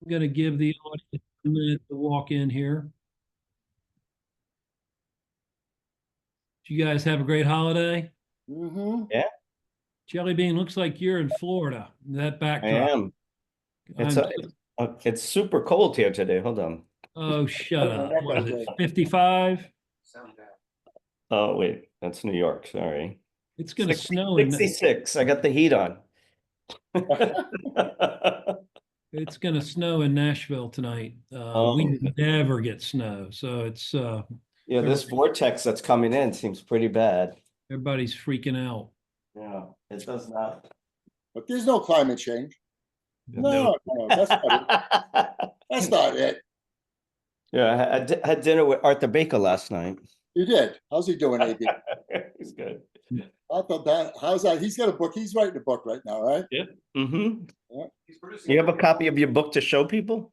I'm going to give the audience a minute to walk in here. Did you guys have a great holiday? Mm-hmm. Yeah, Jellybean, looks like you're in Florida. That I backdrop. am. It's I'm, a, it's super cold here today. Hold on. oh, shut Okay, up. that What goes is it, good. 55? Oh, wait, that's New York. Sorry. It's going to snow in 66. I got the heat on. it's going to snow in Nashville tonight. We Um, never get snow, so it's yeah, this vortex that's coming in seems pretty bad. everybody's freaking out. Yeah, it does not. But there's no climate change. No. No, that's not it. That's not it. Yeah, I had dinner with Arthur Baker last night. You did. How's he doing, AB? He's good. I thought that. How's that? He's got a book. He's writing a book right now, right? Yeah. Mm-hmm. Yeah. You have a copy of your book to show people?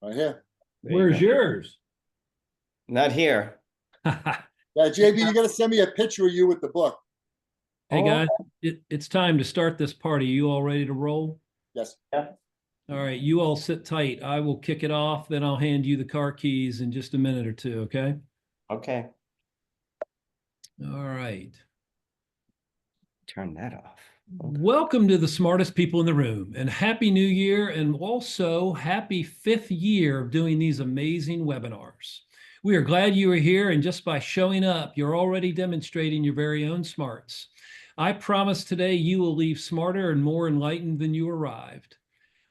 Right here. There you Where's go. yours? Not here. Yeah, JB, you got to send me a picture of you with the book. Hey Oh, guys, it's time to start this party. You all ready to roll? Yes. yeah. All right, you all sit tight. I will kick it off, then I'll hand you the car keys in just a minute or two, okay? Okay. All right. Turn that off. Welcome to the smartest people in the room, and Happy New Year, and also happy 5th year of doing these amazing webinars. We are glad you are here, and just by showing up, you're already demonstrating your very own smarts. I promise today you will leave smarter and more enlightened than you arrived.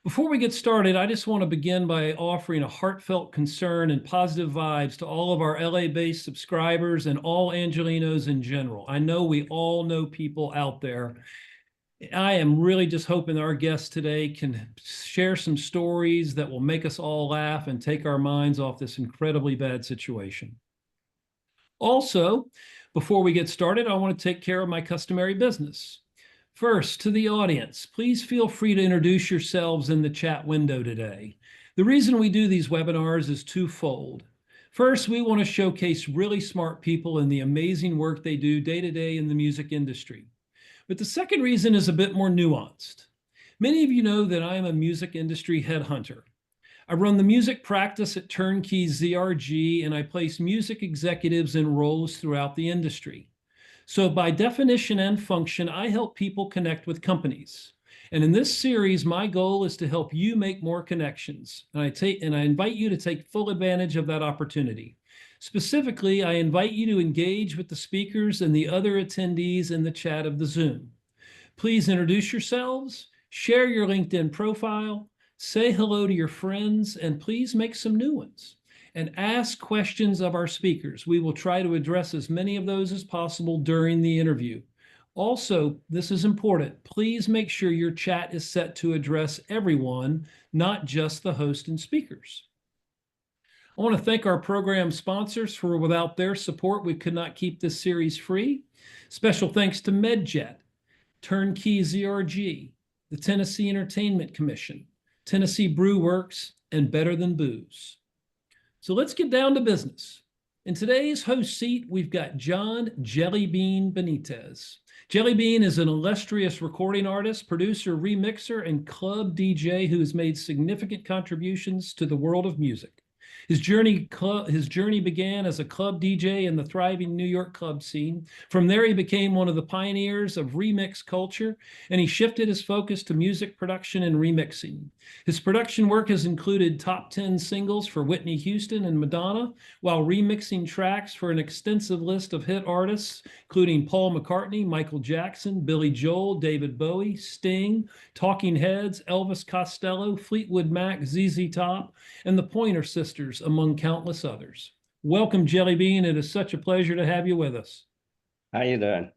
Before we get started, I just want to begin by offering a heartfelt concern and positive vibes to all of our LA-based subscribers and all Angelinos in general. I know we all know people out there. I am really just hoping our guests today can share some stories that will make us all laugh and take our minds off this incredibly bad situation. Also, before we get started, I want to take care of my customary business. First, to the audience, please feel free to introduce yourselves in the chat window today. The reason we do these webinars is twofold. First, we want to showcase really smart people and the amazing work they do day to day in the music industry. But the second reason is a bit more nuanced. Many of you know that I am a music industry headhunter. I run the music practice at Turnkey ZRG, and I place music executives in roles throughout the industry. So by definition and function, I help people connect with companies. And in this series, my goal is to help you make more connections. And I invite you to take full advantage of that opportunity. Specifically, I invite you to engage with the speakers and the other attendees in the chat of the Zoom. Please introduce yourselves, share your LinkedIn profile, say hello to your friends, and please make some new ones. And ask questions of our speakers. We will try to address as many of those as possible during the interview. Also, this is important. Please make sure your chat is set to address everyone, not just the host and speakers. I want to thank our program sponsors, for without their support, we could not keep this series free. Special thanks to MedJet, Turnkey ZRG, the Tennessee Entertainment Commission, Tennessee Brew Works, and Better Than Booze. So let's get down to business. In today's host seat, we've got John Jellybean Benitez. Jellybean is an illustrious recording artist, producer, remixer, and club DJ who has made significant contributions to the world of music. His journey began as a club DJ in the thriving New York club scene. From there, he became one of the pioneers of remix culture, and he shifted his focus to music production and remixing. His production work has included top 10 singles for Whitney Houston and Madonna, while remixing tracks for an extensive list of hit artists, including Paul McCartney, Michael Jackson, Billy Joel, David Bowie, Sting, Talking Heads, Elvis Costello, Fleetwood Mac, ZZ Top, and the Pointer Sisters, among countless others. Welcome, Jellybean. It is such a pleasure to have you with us. How you doing?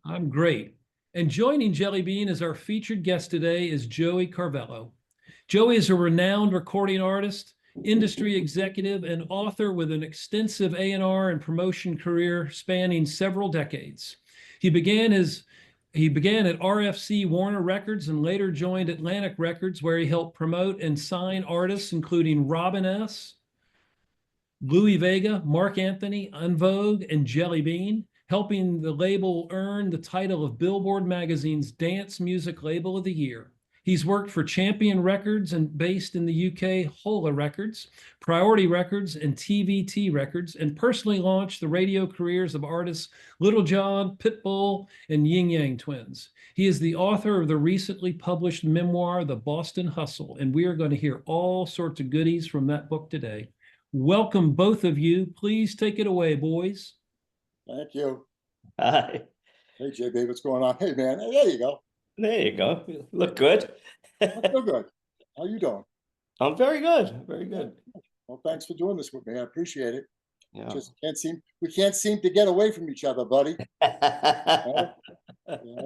I'm great. And joining Jellybean as our featured guest today is Joey Carvello. Joey is a renowned recording artist, industry executive, and author with an extensive A&R and promotion career spanning several decades. He began at RFC Warner Records and later joined Atlantic Records, where he helped promote and sign artists including Robin S., Louis Vega, Marc Anthony, Unvogue, and Jellybean, helping the label earn the title of Billboard Magazine's Dance Music Label of the Year. He's worked for Champion Records and based in the UK, Hola Records, Priority Records, and TVT Records, and personally launched the radio careers of artists Little John, Pitbull, and Ying Yang Twins. He is the author of the recently published memoir, The Boston Hustle, and we are going to hear all sorts of goodies from that book today. Welcome, both of you. Please take it away, boys. Thank you. Hi. Hey, JB, what's going on? Hey, man. Hey, there you go. There you go. You look good. I feel good. How you doing? I'm very good. Very good. Well, thanks for doing this with me. I appreciate it. Yeah. Just we can't seem to get away from each other, buddy.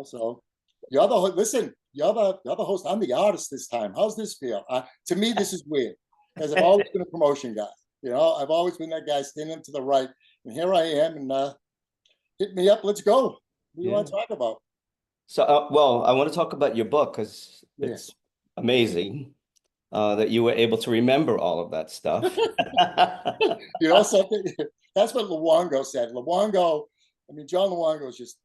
So you're the listen, you're the host. I'm the artist this time. How's this feel? To me, this is weird because I've always been a promotion guy. I've always been that guy standing to the right, and here I am. And hit me up. Let's go. What do you want to talk about? So, well, I want to talk about your book because it's amazing that you were able to remember all of that stuff. Something that's what Luongo said. Luongo, John Luongo is just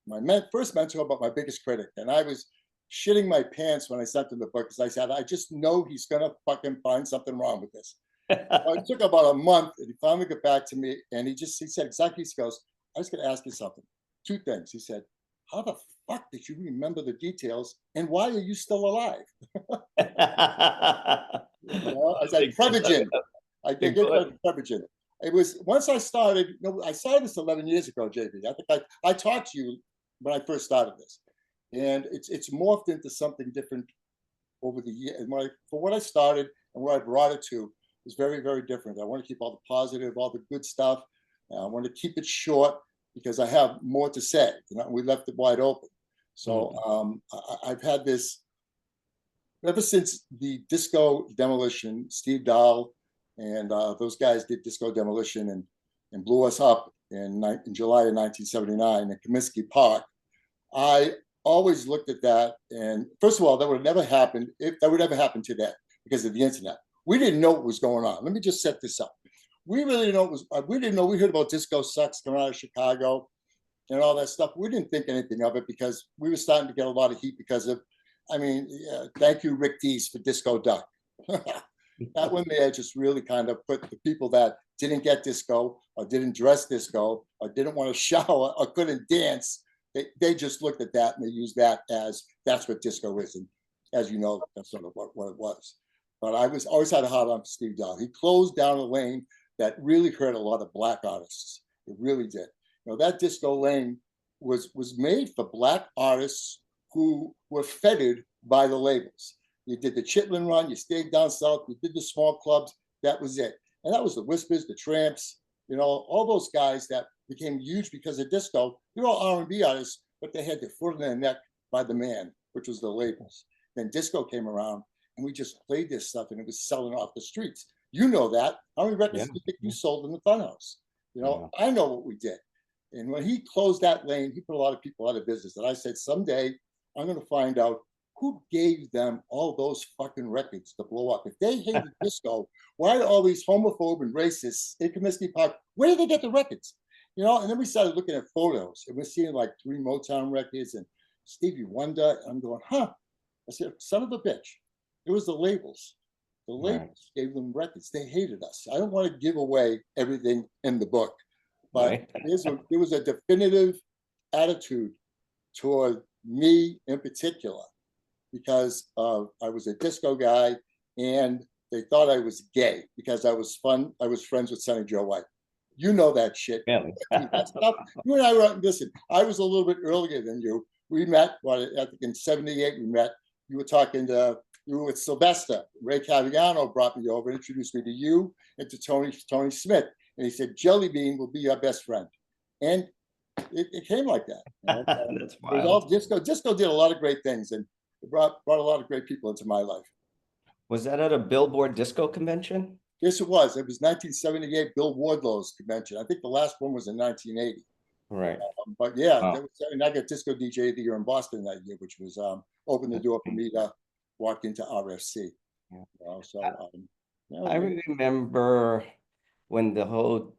my first mentor, but my biggest critic. And I was shitting my pants when I sent him the book because I said, I just know he's gonna fucking find something wrong with this. It took about a month, and he finally got back to me, and he said exactly. He goes, I was gonna ask you something. Two things. He said, how the fuck did you remember the details, and why are you still alive? I said, Prevagen. I did get Prevagen. It was once I started. I started this 11 years ago, JB. I think I talked to you when I first started this, and it's morphed into something different over the years. For what I started and where I brought it to is very, very different. I want to keep all the positive, all the good stuff. I want to keep it short because I have more to say. We left it wide open. So I've had this ever since the Disco Demolition. Steve Dahl and those guys did Disco Demolition and blew us up in July of 1979 at Comiskey Park. I always looked at that, and first of all, that would have never happened if that would ever happen today because of the internet. We didn't know what was going on. Let me just set this up. We really didn't know what was. We didn't know. We heard about disco sucks coming out of Chicago and all that stuff. We didn't think anything of it because we were starting to get a lot of heat because of. Thank you, Rick Dees, for Disco Duck. That one there just really kind of put the people that didn't get disco or didn't dress disco or didn't want to shower or couldn't dance. They just looked at that and they used that as that's what disco is. And as you know, that's sort of what it was. But I always had a hard on for Steve Dahl. He closed down a lane that really hurt a lot of black artists. It really did. That disco lane was made for black artists who were feted by the labels. You did the Chitlin run, you stayed down south, you did the small clubs, that was it. And that was the Whispers, the Tramps, all those guys that became huge because of disco. They were all R&B artists, but they had their foot in their neck by the man, which was the labels. Then disco came around, and we just played this stuff, and it was selling off the streets. You know that. How many records do you think you sold in the Funhouse? I know what we did. And when he closed that lane, he put a lot of people out of business. And I said, someday I'm going to find out who gave them all those fucking records to blow up. If they hated disco, why are all these homophobes and racists in Comiskey Park? Where did they get the records? And then we started looking at photos, and we're seeing like 3 Motown records and Stevie Wonder. I'm going, I said, son of a bitch. It was the labels. The labels gave them records. They hated us. I don't want to give away everything in the book, but there was a definitive attitude toward me in particular because I was a disco guy, and they thought I was gay because I was friends with Sonny Joe White. You know that shit. Really? That stuff. You and I were, listen, I was a little bit earlier than you. We met, I think in 78 we met. You were talking to, you were with Sylvester. Ray Caviano brought me over, introduced me to you and to Tony Smith. And he said, Jellybean will be our best friend. And it came like that. That's wild. It was all disco. Disco did a lot of great things, and it brought a lot of great people into my life. Was that at a Billboard disco convention? Yes, it was. It was 1978 Bill Wardlow's convention. I think the last one was in 1980. Right. But yeah, and I got Disco DJ of the Year in Boston that year, which was opened the door for me to walk into RFC. I remember when the whole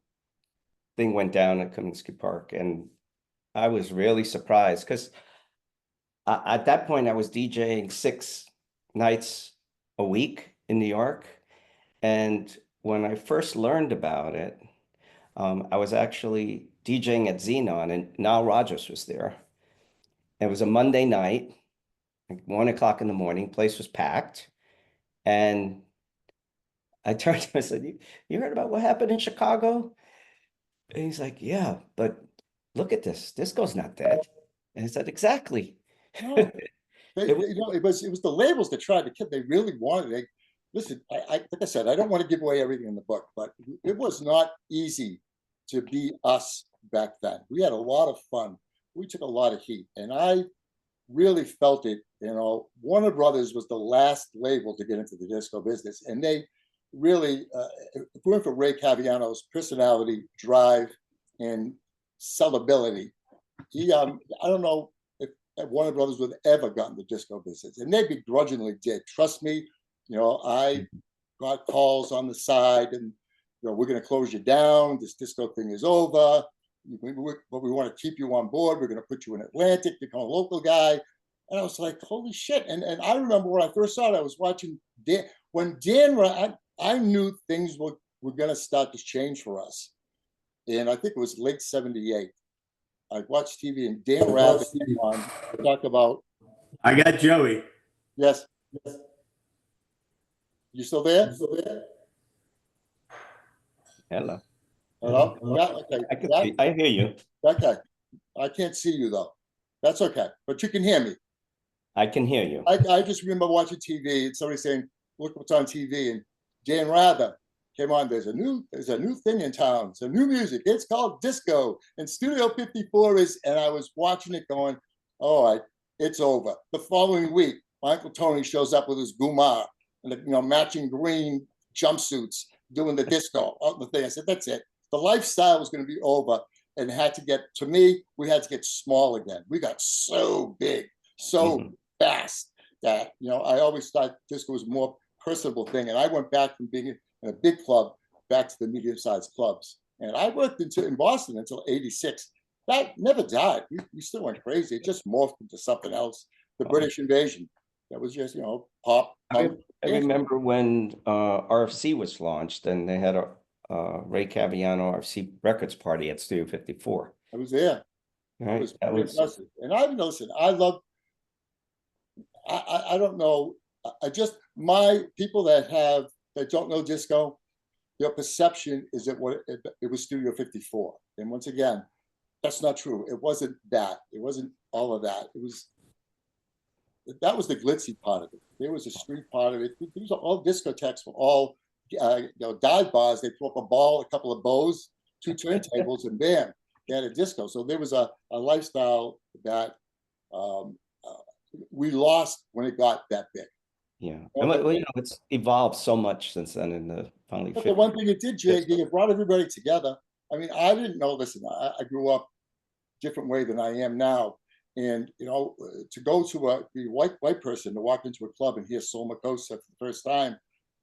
thing went down at Comiskey Park, and I was really surprised because at that point I was DJing 6 nights a week in New York. And when I first learned about it, I was actually DJing at Xenon, and Nile Rodgers was there. It was a Monday night, like 1 o'clock in the morning. Place was packed, and I turned to him and said, "You heard about what happened in Chicago?" And he's like, "Yeah, but look at this. Disco's not dead." And I said, "Exactly." No, It was, you know, it was the labels that tried to kill. They really wanted it. Listen, like I said, I don't want to give away everything in the book, but it was not easy to be us back then. We had a lot of fun. We took a lot of heat, and I really felt it. You know, Warner Brothers was the last label to get into the disco business, and they really, if it weren't for Ray Caviano's personality, drive, and sellability, I don't know if Warner Brothers would have ever gotten the disco business, and they begrudgingly did. Trust me, you know, I got calls on the side, and you know, we're going to close you down. This disco thing is over, but we want to keep you on board. We're going to put you in Atlantic, become a local guy. And I was like, holy shit! And I remember when I first saw it, I was watching Dan. When Dan, I knew things were going to start to change for us, and I think it was late '78. I watched TV and Dan Rather came on to talk about. I got Joey. Yes. You still there? hello. Hello? Yeah, okay. I hear you. Okay. I can't see you though. That's okay. But you can hear me. I can hear you. I just remember watching TV and somebody saying, look what's on TV. And Dan Rather came on. There's a new thing in town. It's a new music. It's called disco. And Studio 54 is, and I was watching it going, all right, it's over. The following week, my Uncle Tony shows up with his gumar and the, matching green jumpsuits doing the disco on the thing. I said, that's it. The lifestyle was going to be over, and had to get, to me, we had to get small again. We got so big, so fast that, I always thought disco was a more personable thing. And I went back from being in a big club back to the medium-sized clubs. And I worked in Boston until '86. That never died. We still went crazy. It just morphed into something else. The British invasion. That was just, pop. I remember when RFC was launched, and they had a Ray Caviano RFC Records party at Studio 54. I was there. Right? It was impressive. And I listen, I don't know. My people that don't know disco, their perception is that it was Studio 54. And once again, that's not true. It wasn't that. It wasn't all of that. That was the glitzy part of it. There was a street part of it. These are all discotheques were all dive bars. They threw up a ball, a couple of bows, 2 turntables, and bam, they had a disco. So there was a lifestyle that we lost when it got that big. Yeah, well, it's evolved so much since then. In the finally, but the one thing it did, JD, it brought everybody together. I mean, I didn't know. Listen, I grew up a different way than I am now. And to go to the white person to walk into a club and hear Soul Makossa for the first time,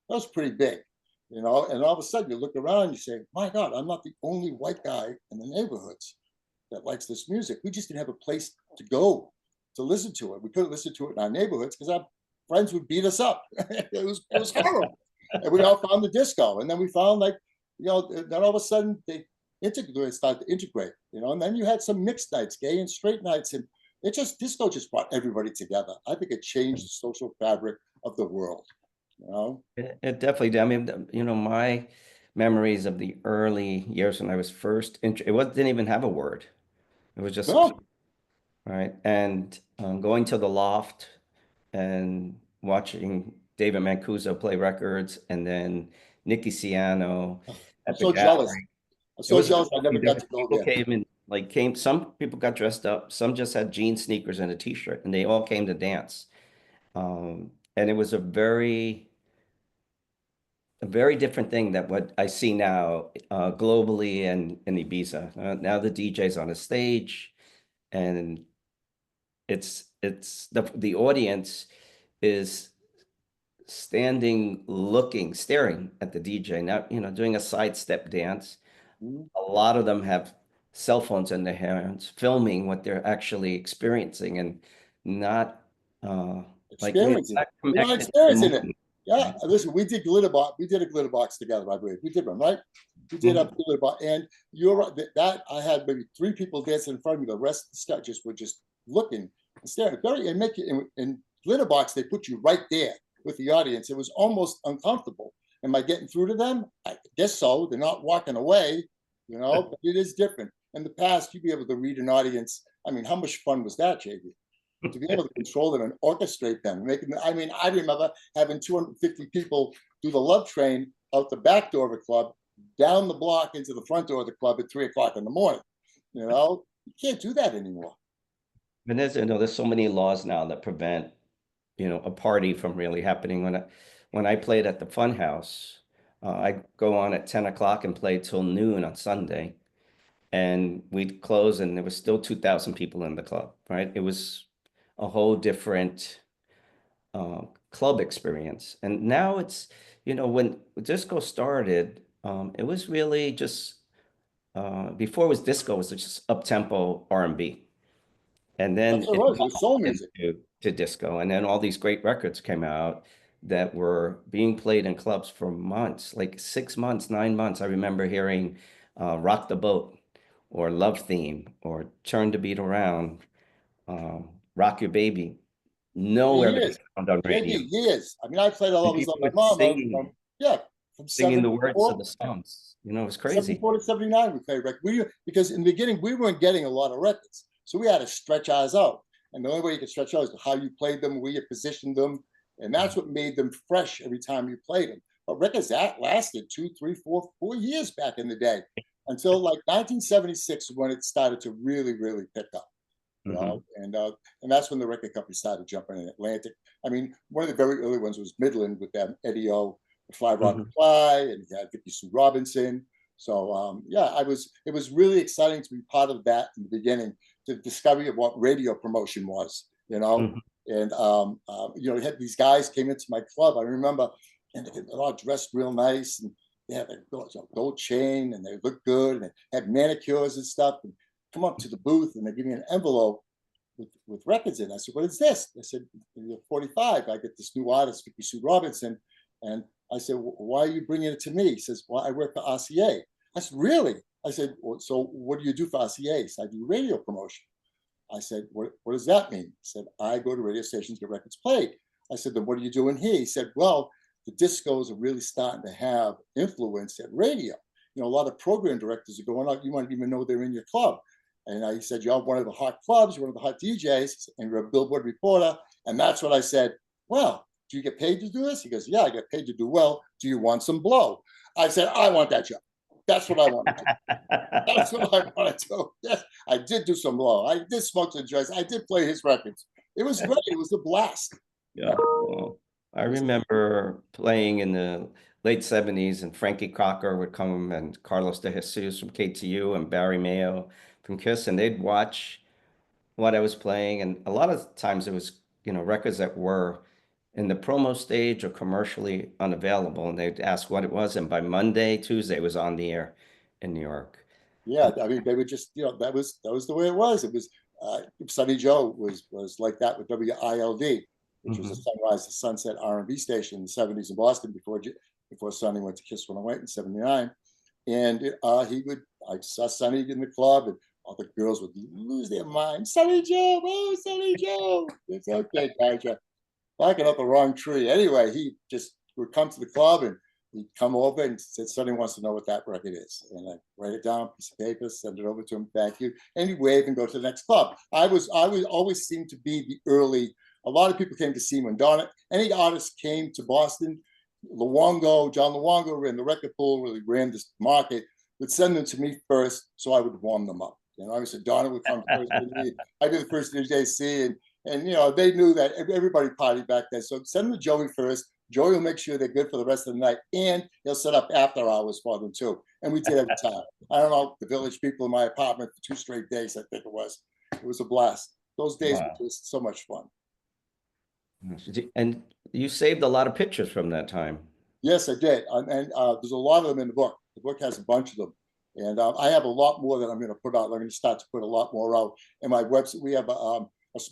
that was pretty big, and all of a sudden you look around and you say, "My God, I'm not the only white guy in the neighborhoods that likes this music." We just didn't have a place to go to listen to it. We couldn't listen to it in our neighborhoods because our friends would beat us up. it was horrible. And we all found the disco, and then we found then all of a sudden they started to integrate, and then you had some mixed nights, gay and straight nights, and disco just brought everybody together. I think it changed the social fabric of the world. It definitely did. I mean, my memories of the early years when I was first didn't even have a word. It was just right. And going to the loft and watching David Mancuso play records, and then Nicky Siano. I'm so jealous. I'm so jealous. I never got to go there. Some people got dressed up. Some just had jeans, sneakers, and a T-shirt, and they all came to dance. And it was a very different thing than what I see now globally and in Ibiza. Now the DJ's on a stage, and it's the audience is standing, looking, staring at the DJ, not doing a sidestep dance. A lot of them have cell phones in their hands, filming what they're actually experiencing, and not Like we're experiencing it. not We're not connected to the experiencing it. moment. Yeah, listen, we did glitter box. We did a glitter box together, I believe. We did one, right? We did a glitter box, and you're right. That I had maybe 3 people dancing in front of me. The rest of the stuff just were just looking and staring. Very and make it in glitter box. They put you right there with the audience. It was almost uncomfortable. Am I getting through to them? I guess so. They're not walking away, but it is different. In the past, you'd be able to read an audience. I mean, how much fun was that, JB? To be able to control them and orchestrate them, making. I mean, I remember having 250 people do the love train out the back door of a club, down the block into the front door of the club at 3 o'clock in the morning. You can't do that anymore. And there's so many laws now that prevent, a party from really happening. When I played at the Fun House, I go on at 10 o'clock and play till noon on Sunday, and we'd close, and there was still 2,000 people in the club. Right? It was a whole different club experience. And now it's, when disco started, it was really just before it was disco, it was just up-tempo R&B. And then That's what it was. It was soul music. to disco. And then all these great records came out that were being played in clubs for months, like 6 months, 9 months. I remember hearing Rock the Boat or Love Theme or Turn the Beat Around, Rock Your Baby. Nowhere to be found on radio. Years. I mean, I played all those on my mom. From singing the words 74, of the songs. It was crazy. 74 to 79, we played records. Because in the beginning, we weren't getting a lot of records. So we had to stretch ours out. And the only way you could stretch out is how you played them, where you positioned them. And that's what made them fresh every time you played them. But records that lasted 2, 3, 4 years back in the day. Until like 1976 when it started to really, really pick up. And that's when the record company started jumping in. Atlantic. I mean, one of the very early ones was Midland with them, Eddie O, Fly Rock Fly, and he had Vicki Sue Robinson. So it was really exciting to be part of that in the beginning, the discovery of what radio promotion was, and you had these guys came into my club. I remember, and they're all dressed real nice, and they had a gold chain, and they looked good, and they had manicures and stuff, and come up to the booth, and they give me an envelope with records in it. I said, "What is this?" I said, "You're 45. I get this new artist, Vicki Sue Robinson," and I said, "Why are you bringing it to me?" He says, "Well, I work for RCA." I said, "Really?" I said, "Well, so what do you do for RCA?" He said, "I do radio promotion." I said, what does that mean?" He said, "I go to radio stations, get records played." I said, "Then what are you doing here?" He said, "Well, the discos are really starting to have influence at radio. A lot of program directors are going out. You won't even know they're in your club." And he said, "You're one of the hot clubs, you're one of the hot DJs, and you're a Billboard reporter." And that's what I said, "Well, do you get paid to do this?" He goes, "Yeah, I get paid to do well. Do you want some blow?" I said, "I want that job. That's what I want to do. That's what I want to do." Yes, I did do some blow. I did smoke some joints. I did play his records. It was great. It was a blast. Yeah. Well, I remember playing in the late 70s, and Frankie Crocker would come, and Carlos De Jesus from KTU, and Barry Mayo from KISS, and they'd watch what I was playing. And a lot of times it was, records that were in the promo stage or commercially unavailable, and they'd ask what it was. And by Monday, Tuesday, it was on the air in New York. Yeah, I mean, they would just, that was the way it was. It was Sunny Joe was like that with WILD, which was a sunrise to sunset R&B station in the 70s in Boston before Sonny went to Kiss 108 in 79. And I saw Sonny in the club, and all the girls would lose their mind. "Sonny Joe, oh, Sonny Joe." It's okay, guys, you're barking up the wrong tree. Anyway, he just would come to the club, and he'd come over and said, "Sonny wants to know what that record is." And I write it down, piece of paper, send it over to him, "Thank you." And he'd wave and go to the next club. I always seemed to be the early. A lot of people came to see me when any artist came to Boston. John Luongo ran the record pool, really ran this market, would send them to me first, so I would warm them up. I said, Donna would come first to me. I'd be the first DJ see, and they knew that everybody partied back then. So send them to Joey first. Joey will make sure they're good for the rest of the night, and he'll set up after hours for them too. And we did every time. I don't know, the village people in my apartment for 2 straight days, I think it was. It was a blast. Those days were just so much fun. And you saved a lot of pictures from that time. Yes, I did. And there's a lot of them in the book. The book has a bunch of them. And I have a lot more that I'm going to put out. I'm going to start to put a lot more out. In my website, we have a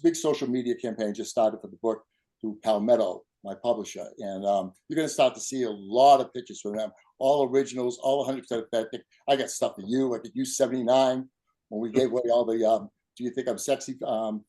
big social media campaign just started for the book. through Palmetto, my publisher. And you're going to start to see a lot of pictures from them, all originals, all 100% authentic. I got stuff for you. I could use 79 when we gave away all the Do You Think I'm Sexy gold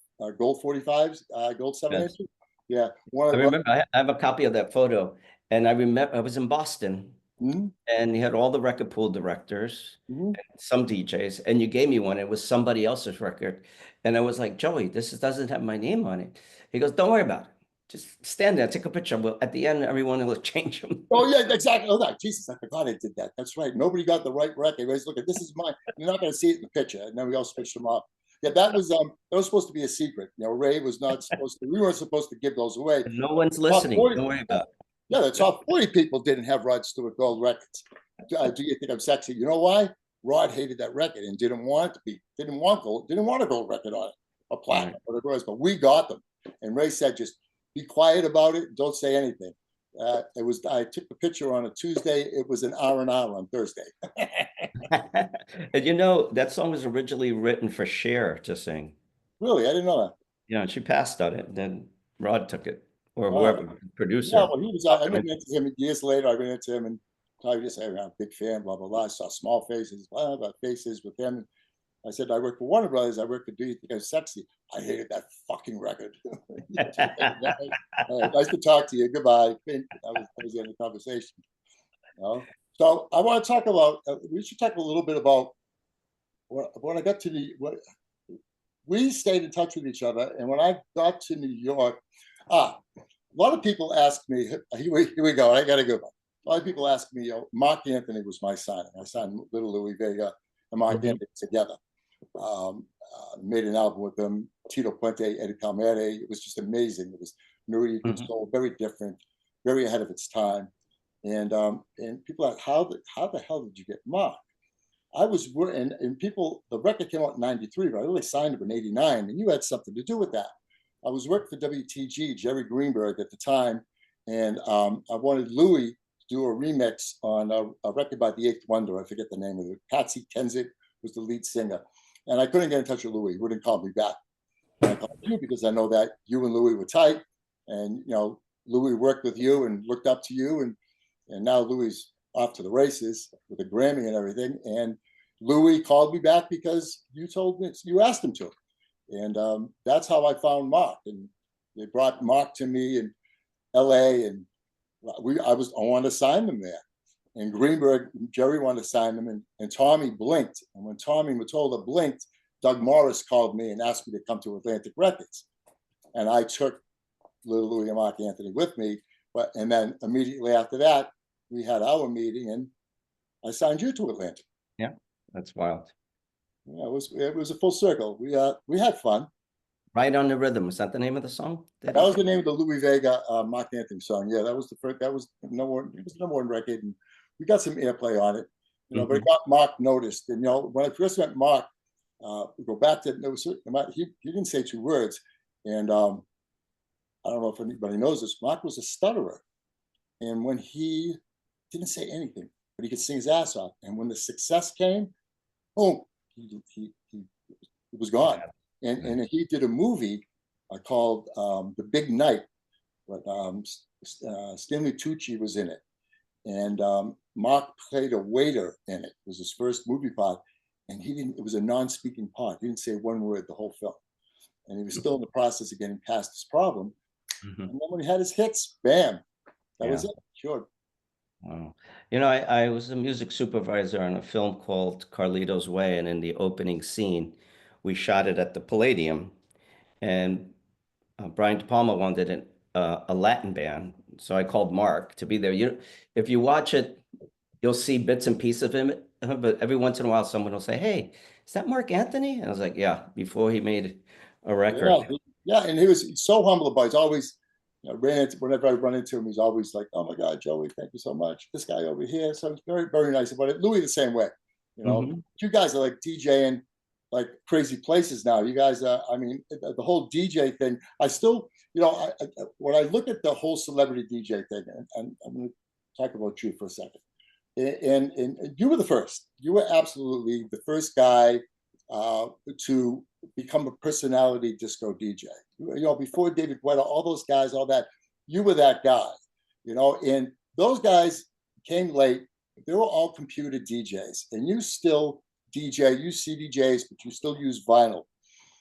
45s, gold 7 Yes. inches. Yeah. I remember I have a copy of that photo, and I remember I was in Boston, and you had all the record pool directors, and some DJs, and you gave me one. It was somebody else's record, and I was like, Joey, doesn't have my name on it. He goes, don't worry about it. Just stand there, take a picture. Well, at the end, everyone will change them. Oh yeah, exactly. Oh, no, Jesus, I forgot I did that. That's right. Nobody got the right record. Everybody's looking. This is mine. You're not going to see it in the picture. And then we all switched them up. Yeah, that was supposed to be a secret. You know, Ray was not supposed to. We weren't supposed to give those away. No one's listening. Don't worry about it. Yeah, the top 40 people didn't have Rod Stewart gold records. Do You Think I'm Sexy? You know why? Rod hated that record and didn't want it to be. Didn't want a gold record on it, a platinum, whatever it was. But we got them. And Ray said, just be quiet about it. Don't say anything. I took the picture on a Tuesday. It was an R&R on Thursday. And you know, that song was originally written for Cher to sing. Really? I didn't know that. Yeah, and she passed on it. Then Rod took it, or whoever, producer. Yeah, well, he was. I ran into him years later. I ran into him and I just said, I'm a big fan, blah, blah, blah. I saw Small Faces, blah, blah, faces with him. I said, I work for Warner Brothers. I work for Do You Think I'm Sexy? I hated that fucking record. Nice to talk to you. Goodbye. That was the end of the conversation. You know? So I want to talk about, we should talk a little bit about when I got to we stayed in touch with each other. And when I got to New York, a lot of people ask me, here we go, I got to go. A lot of people ask me, Marc Anthony was my signing. I signed Little Louis Vega and Marc Anthony together. Made an album with them, Tito Puente, Eddie Palmieri. It was just amazing. It was nerdy, control, very different, very ahead of its time. And people ask, how the hell did you get Marc? I was, and people, the record came out in 93, but I really signed him in 89, and you had something to do with that. I was working for WTG, Jerry Greenberg at the time, and I wanted Louis to do a remix on a record by The Eighth Wonder. I forget the name of it. Patsy Kensit was the lead singer. And I couldn't get in touch with Louis. He wouldn't call me back. And I called you because I know that you and Louis were tight. And, you know, Louis worked with you and looked up to you. And now Louis off to the races with a Grammy and everything. And Louis called me back because you asked him to. And that's how I found Marc. And they brought Marc to me in LA. And I wanted to sign them there. And Greenberg, Jerry wanted to sign them, and Tommy blinked. And when Tommy Mottola blinked, Doug Morris called me and asked me to come to Atlantic Records. And I took Little Louis and Marc Anthony with me. And then immediately after that, we had our meeting, and I signed you to Atlantic. Yeah, that's wild. Yeah, it was a full circle. We had fun. Right on the Rhythm. Was that the name of the song? That was the name of the Louis Vega Marc Anthony song. Yeah, that was the first. That was no one record. And we got some airplay on it, you know, but it got Marc noticed. And, you know, when I first met Marc, we go back to, he didn't say two words. And I don't know if anybody knows this, Marc was a stutterer. And when he didn't say anything, but he could sing his ass off. And when the success came, boom, he was gone. And he did a movie called The Big Night, but Stanley Tucci was in it. And Marc played a waiter in it. It was his first movie part. And it was a non-speaking part. He didn't say one word the whole film. And he was still in the process of getting past his problem. And then when he had his hits, bam, that was it. Sure. Wow. You know, I was a music supervisor on a film called Carlito's Way. And in the opening scene, we shot it at the Palladium. And Brian De Palma wanted a Latin band. So I called Marc to be there. If you watch it, you'll see bits and pieces of him, but every once in a while, someone will say, hey, is that Marc Anthony? And I was like, yeah, before he made a record. Yeah, and he was so humble about it. He's always, whenever I run into him, he's always like, oh my God, Joey, thank you so much. This guy over here. So it's very, very nice about it. Louis the same way. You know, you guys are like DJing like crazy places now. You guys are, I mean, the whole DJ thing, I still, you know, when I look at the whole celebrity DJ thing, and I'm going to talk about you for a second. And you were the first. You were absolutely the first guy to become a personality disco DJ. You know, before David Guetta, all those guys, all that, you were that guy, you know, and those guys came late. They were all computer DJs, and you still DJ, you CDJs, but you still use vinyl.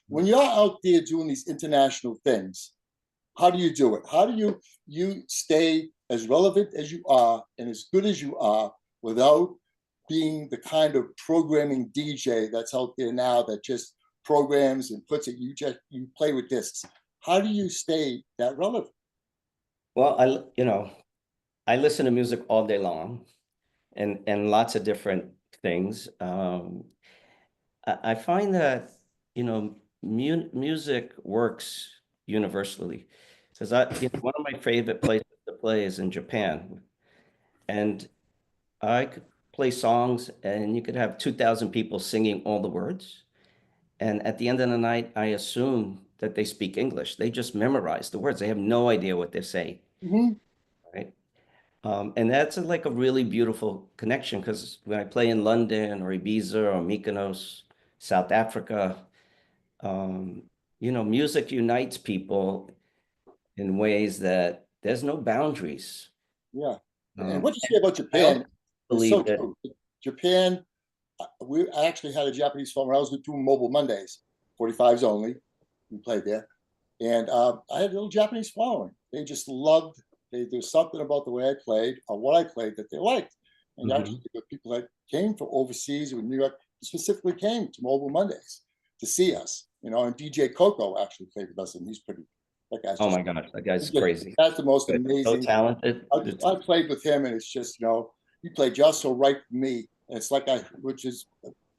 When you're out there doing these international things, how do you do it? How do you stay as relevant as you are and as good as you are without being the kind of programming DJ that's out there now that just programs and puts it, you play with discs. How do you stay that relevant? Well, I listen to music all day long and lots of different things. I find that, music works universally. Because one of my favorite places to play is in Japan. And I could play songs and you could have 2,000 people singing all the words. And at the end of the night, I assume that they speak English. They just memorize the words. They have no idea what they're saying, right? And that's like a really beautiful connection because when I play in London or Ibiza or Mykonos, South Africa, music unites people in ways that there's no boundaries. Yeah. And what you say about Japan is so true. Japan, I actually had a Japanese film where I was doing Mobile Mondays, 45s only. We played there. And I had a little Japanese following. They just loved, there's something about the way I played or what I played that they liked. And actually, the people that came from overseas or New York specifically came to Mobile Mondays to see us, and DJ Coco actually played with us, and he's pretty, that guy's Oh my gosh, that guy's crazy. That's the most amazing. So talented. I played with him, and it's just, he played just so right for me. And it's like which is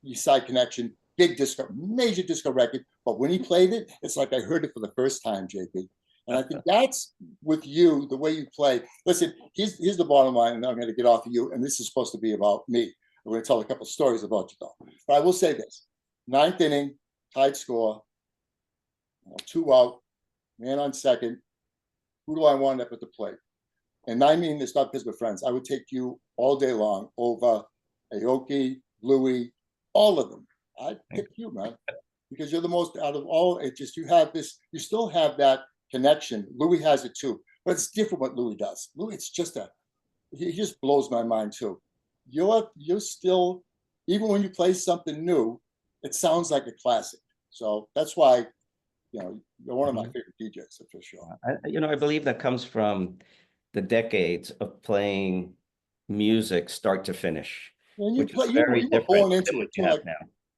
East Side Connection, big disco, major disco record. But when he played it, it's like I heard it for the first time, JP. And I think that's with you, the way you play. Listen, here's the bottom line, and I'm going to get off of you. And this is supposed to be about me. I'm going to tell a couple of stories about you, though. But I will say this: 9th inning, tied score, 2 out, man on second. Who do I wind up at the plate? And I mean this not because we're friends. I would take you all day long over Aoki, Louie, all of them. I'd pick you, man, because you're the most out of all. It just, you still have that connection. Louis has it too, but it's different what Louis does. Louis, it's just he just blows my mind too. You're still, even when you play something new, it sounds like a classic. So that's why, you're one of my favorite DJs for sure. I believe that comes from the decades of playing music start to finish. And you were born into it too, like,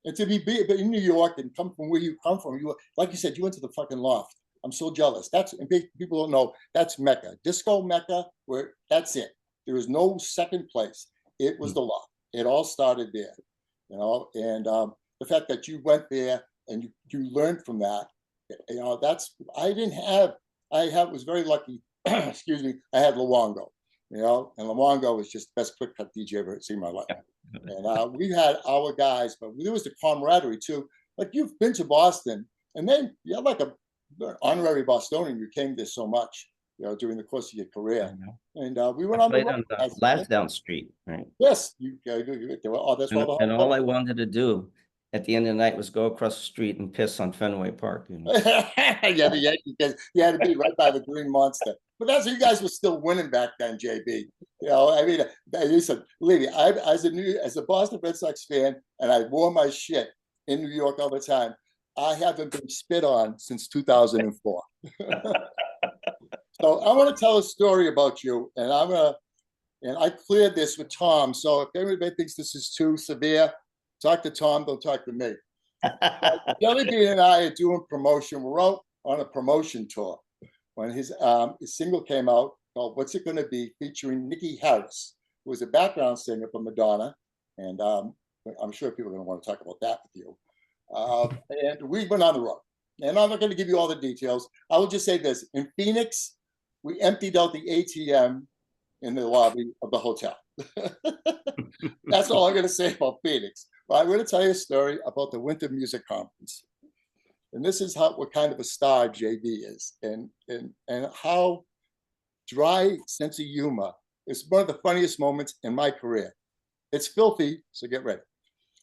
and to be big in New York and come from where you come from, like you said, you went to the fucking Loft. I'm so jealous. And people don't know that's Mecca, disco Mecca, where that's it. There is no second place. It was the Loft. It all started there, and the fact that you went there and you learned from that, was very lucky. Excuse me. I had Luongo, and Luongo was just the best quick cut DJ I've ever seen in my life. And we had our guys, but there was the camaraderie too. Like, you've been to Boston, and then you're like an honorary Bostonian. You came there so much, during the course of your career. And we went on the road. Lansdowne Street, right? Yes, that's and all I wanted to do at the end of the night was go across the street and piss on Fenway Park. Yeah, you had to be right by the Green Monster. But that's, you guys were still winning back then, JB. Listen, believe me, as a Boston Red Sox fan, and I wore my shit in New York all the time, I haven't been spit on since 2004. So I want to tell a story about you, and I cleared this with Tom. So if anybody thinks this is too severe, talk to Tom, don't talk to me. Jellybean and I are doing promotion. We're out on a promotion tour when his single came out called What's It Gonna Be, featuring Nikki Harris, who was a background singer for Madonna. And I'm sure people are going to want to talk about that with you. And we went on the road. And I'm not going to give you all the details. I will just say this. In Phoenix, we emptied out the ATM in the lobby of the hotel. That's all I'm going to say about Phoenix. But I'm going to tell you a story about the Winter Music Conference. And this is what kind of a star JB is, and how dry sense of humor is one of the funniest moments in my career. It's filthy, so get ready.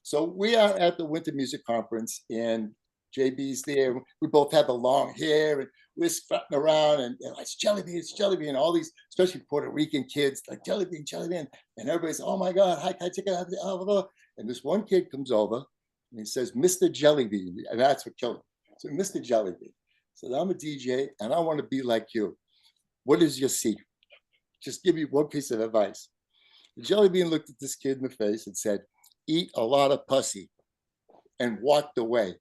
So we are at the Winter Music Conference, and JB's there. We both had the long hair, and we're strutting around, and it's Jellybean, all these, especially Puerto Rican kids, like Jellybean, and everybody's, oh my God, hi, can I take it? And this one kid comes over, and he says, Mr. Jellybean, and that's what killed him. So Mr. Jellybean said, I'm a DJ, and I want to be like you. What is your secret? Just give me one piece of advice. The Jellybean looked at this kid in the face and said, eat a lot of pussy, and walked away.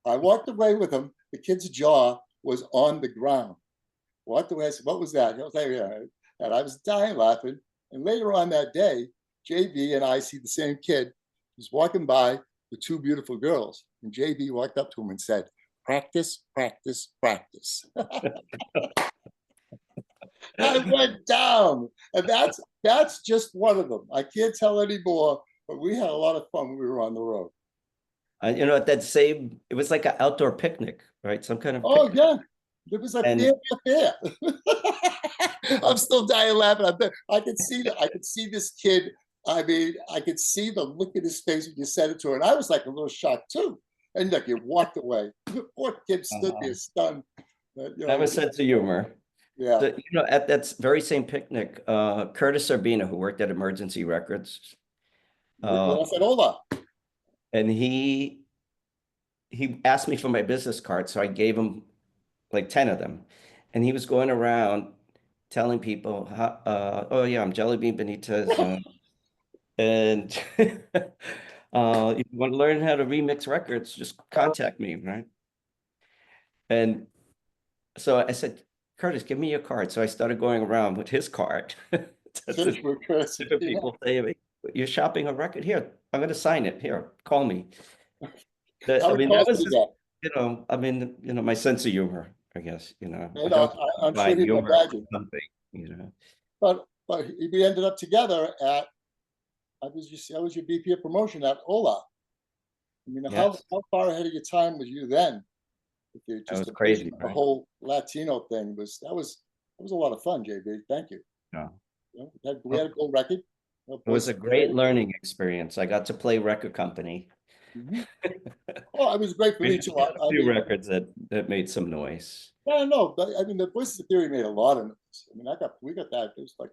I walked away with him. The kid's jaw was on the ground. Walked away. I said, what was that? He'll tell you. And I was dying laughing. And later on that day, JB and I see the same kid. He's walking by with two beautiful girls. And JB walked up to him and said, practice, practice, practice. I went down. And that's just one of them. I can't tell any more, but we had a lot of fun when we were on the road. You know, it was like an outdoor picnic, right? Some kind of Oh, picnic. yeah. It was a fair. I'm still dying laughing. I could see that. I could see this kid. I mean, I could see the look in his face when you said it to her. And I was like a little shocked too. And like you walked away. The poor kid stood there stunned. Have a sense of humor. Yeah. You know, at that very same picnic, Curtis Urbina, who worked at Emergency Records, I said, hola. and he asked me for my business card, so I gave him like 10 of them, and he was going around telling people, "Oh yeah, I'm Jellybean Benitez, and you want to learn how to remix records? Just contact me, right?" And so I said, Curtis, give me your card. So I started going around with his card. Different people say, you're shopping a record. Here, I'm going to sign it. Here, call me. I mean, that was just, you know, I mean, you know, my sense of humor, I guess, you know. I'm sure he would imagine. Something, you know. But we ended up together at, I was your VP of promotion at Ola. I mean, yes. How far ahead of your time was you then? That was crazy. The whole Latino thing was a lot of fun, JB. Thank you. Yeah. We had a gold record. It was a great learning experience. I got to play record company. Mm-hmm. Oh, it was great for me too. A few records that made some noise. Yeah, no, but I mean, the Voices of Theory made a lot of noise. I mean, we got that. It was like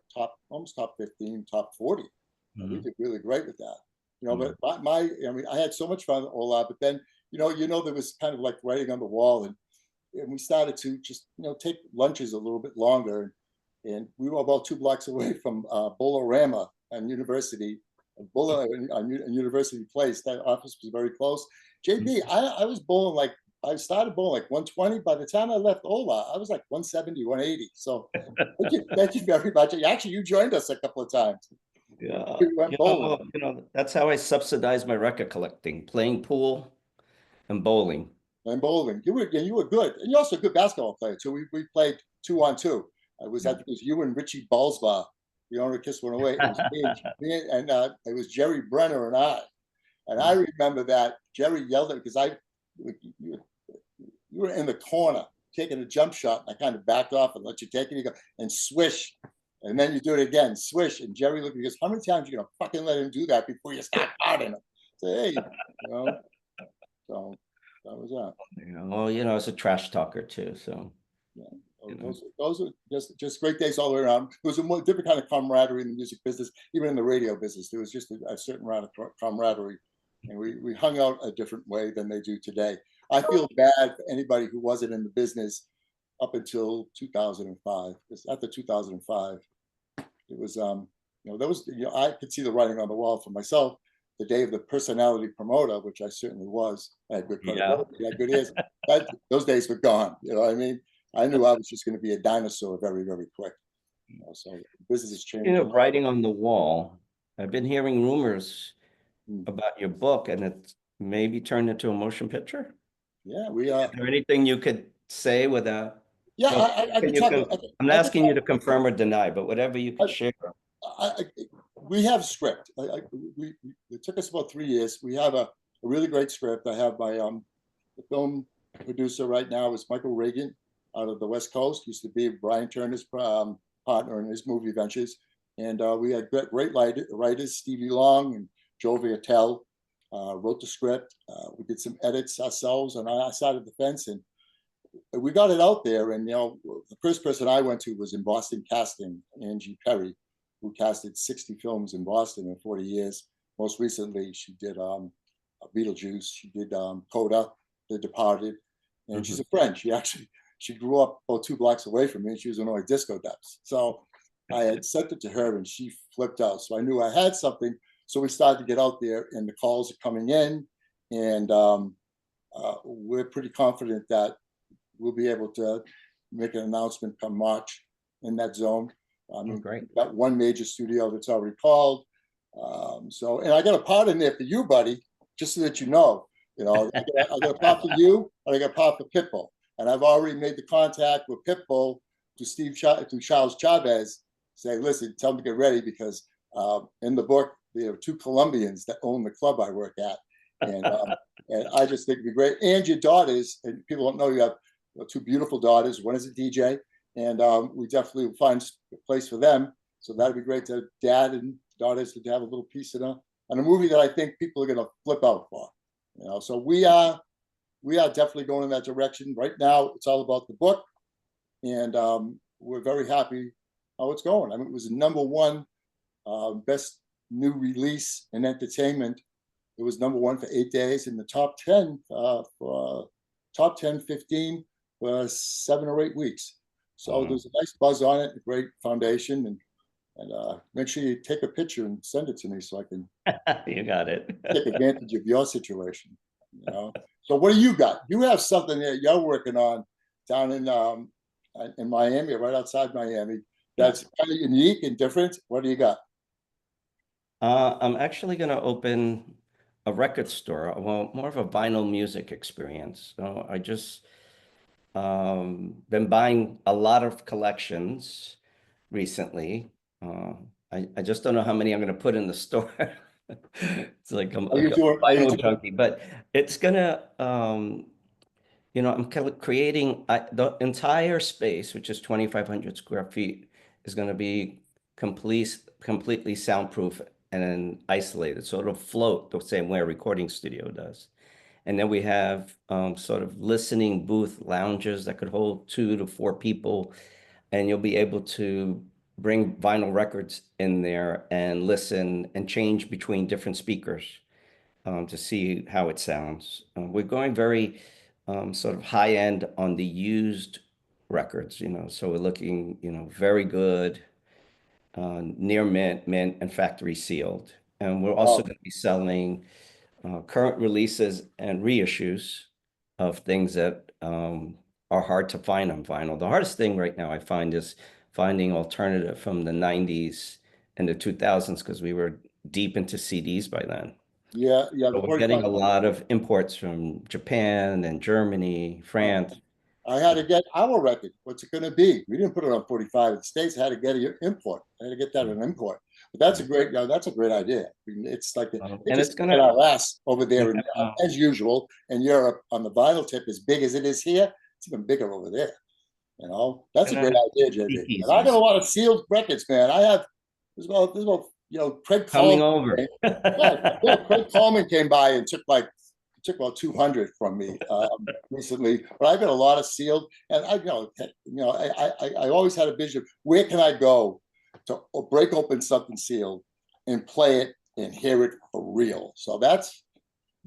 almost top 15, top 40. Mm-hmm. We did really great with that. You know, mm-hmm. But I mean, I had so much fun all that. But then, you know, there was kind of like writing on the wall, and we started to just, you know, take lunches a little bit longer. And we were about 2 blocks away from Bolorama and University. On University Place. That office was very close. JB, I was bowling I started bowling like 120. By the time I left Ola, I was like 170, 180. So thank you very much. Actually, you joined us a couple of times. Yeah. You know, that's how I subsidized my record collecting, playing pool and bowling. You were good. And you're also a good basketball player too. We played 2-on-2. I think it was you and Richie Balsbaugh. The owner Kiss 108. It was me and it was Jerry Brenner and I. And I remember that Jerry yelled at me because you were in the corner taking a jump shot. And I kind of backed off and let you take it. You go and swish. And then you do it again, swish. And Jerry looked at me and goes, how many times are you going to fucking let him do that before you start partying him? I say, hey, you know. So that was that. Well, you know, I was a trash talker too. So. Yeah. Those are just great days all the way around. There was a different kind of camaraderie in the music business, even in the radio business. There was just a certain amount of camaraderie, and we hung out a different way than they do today. I feel bad for anybody who wasn't in the business up until 2005. Because after 2005, it was I could see the writing on the wall for myself. The day of the personality promoter, which I certainly was. I had good credibility, I had good ears. Those days were gone. You know what I mean? I knew I was just going to be a dinosaur very, very quick. You know, so business has changed. You know, writing on the wall. I've been hearing rumors about your book, and it's maybe turned into a motion picture. Yeah, we are. Is there anything you could say without? Yeah, I'm not asking you to confirm or deny, but whatever you could share. We have script. It took us about 3 years. We have a really great script. I have my the film producer right now is Michael Reagan, out of the West Coast, used to be Brian Turner's partner in his movie ventures. And we had great writers, Stevie Long and Joe Vitale. wrote the script. We did some edits ourselves on our side of the fence, and we got it out there. And, the first person I went to was in Boston casting, Angie Perry, who casted 60 films in Boston in 40 years. Most recently, she did Beetlejuice. She did Coda, The Departed. And she's a friend. She grew up about 2 blocks away from me, and she was in all disco depths. So I had sent it to her, and she flipped out. So I knew I had something. So we started to get out there, and the calls are coming in, and we're pretty confident that we'll be able to make an announcement come March in that zone. Great. We've got one major studio that's already called. And I got a part in there for you, buddy, just so that you know. I got a part for you, and I got a part for Pitbull. And I've already made the contact with Pitbull to Charles Chavez, saying, listen, tell him to get ready, because in the book, there are 2 Colombians that own the club I work at. And I just think it'd be great. And your daughters, and people don't know you have 2 beautiful daughters. One is a DJ, and we definitely will find a place for them. So that'd be great to dad and daughters to have a little piece in a movie that I think people are going to flip out for. So we are definitely going in that direction. Right now, it's all about the book, and we're very happy how it's going. I mean, it was the #1 best new release in entertainment. It was #1 for 8 days, in the top 10 top 10, 15 for 7 or 8 weeks. So there's a nice buzz on it, a great foundation, and make sure you take a picture and send it to me so I can You got it. take advantage of your situation. So what do you got? You have something that you're working on down in Miami, right outside Miami, that's kind of unique and different. What do you got? I'm actually going to open a record store. Well, more of a vinyl music experience. So I just been buying a lot of collections recently. I just don't know how many I'm going to put in the store. It's like I'm a vinyl junkie, but it's gonna, I'm creating the entire space, which is 2,500 square feet, is going to be completely soundproof and isolated, so it'll float the same way a recording studio does. And then we have sort of listening booth lounges that could hold 2 to 4 people, and you'll be able to bring vinyl records in there and listen and change between different speakers to see how it sounds. We're going very sort of high end on the used records, so we're looking, very good, near mint, and factory sealed. And we're also going to be selling current releases and reissues of things that are hard to find on vinyl. The hardest thing right now I find is finding alternative from the 90s and the 2000s, because we were deep into CDs by then. Yeah. So we're getting a lot of imports from Japan and Germany, France. I had to get our record. What's it going to be? We didn't put it on 45 in the States. I had to get an import. I had to get that an import. But that's a great idea. I mean, it's like and it's going to our ass over there, as usual. In Europe, on the vinyl tip, as big as it is here, it's even bigger over there. That's a great idea, JB. And I got a lot of sealed records, man. I have there's about Craig coming Coleman. over. Craig Coleman came by and took about 200 from me recently. But I've got a lot of sealed, and I always had a vision. Where can I go to break open something sealed and play it and hear it for real? So that's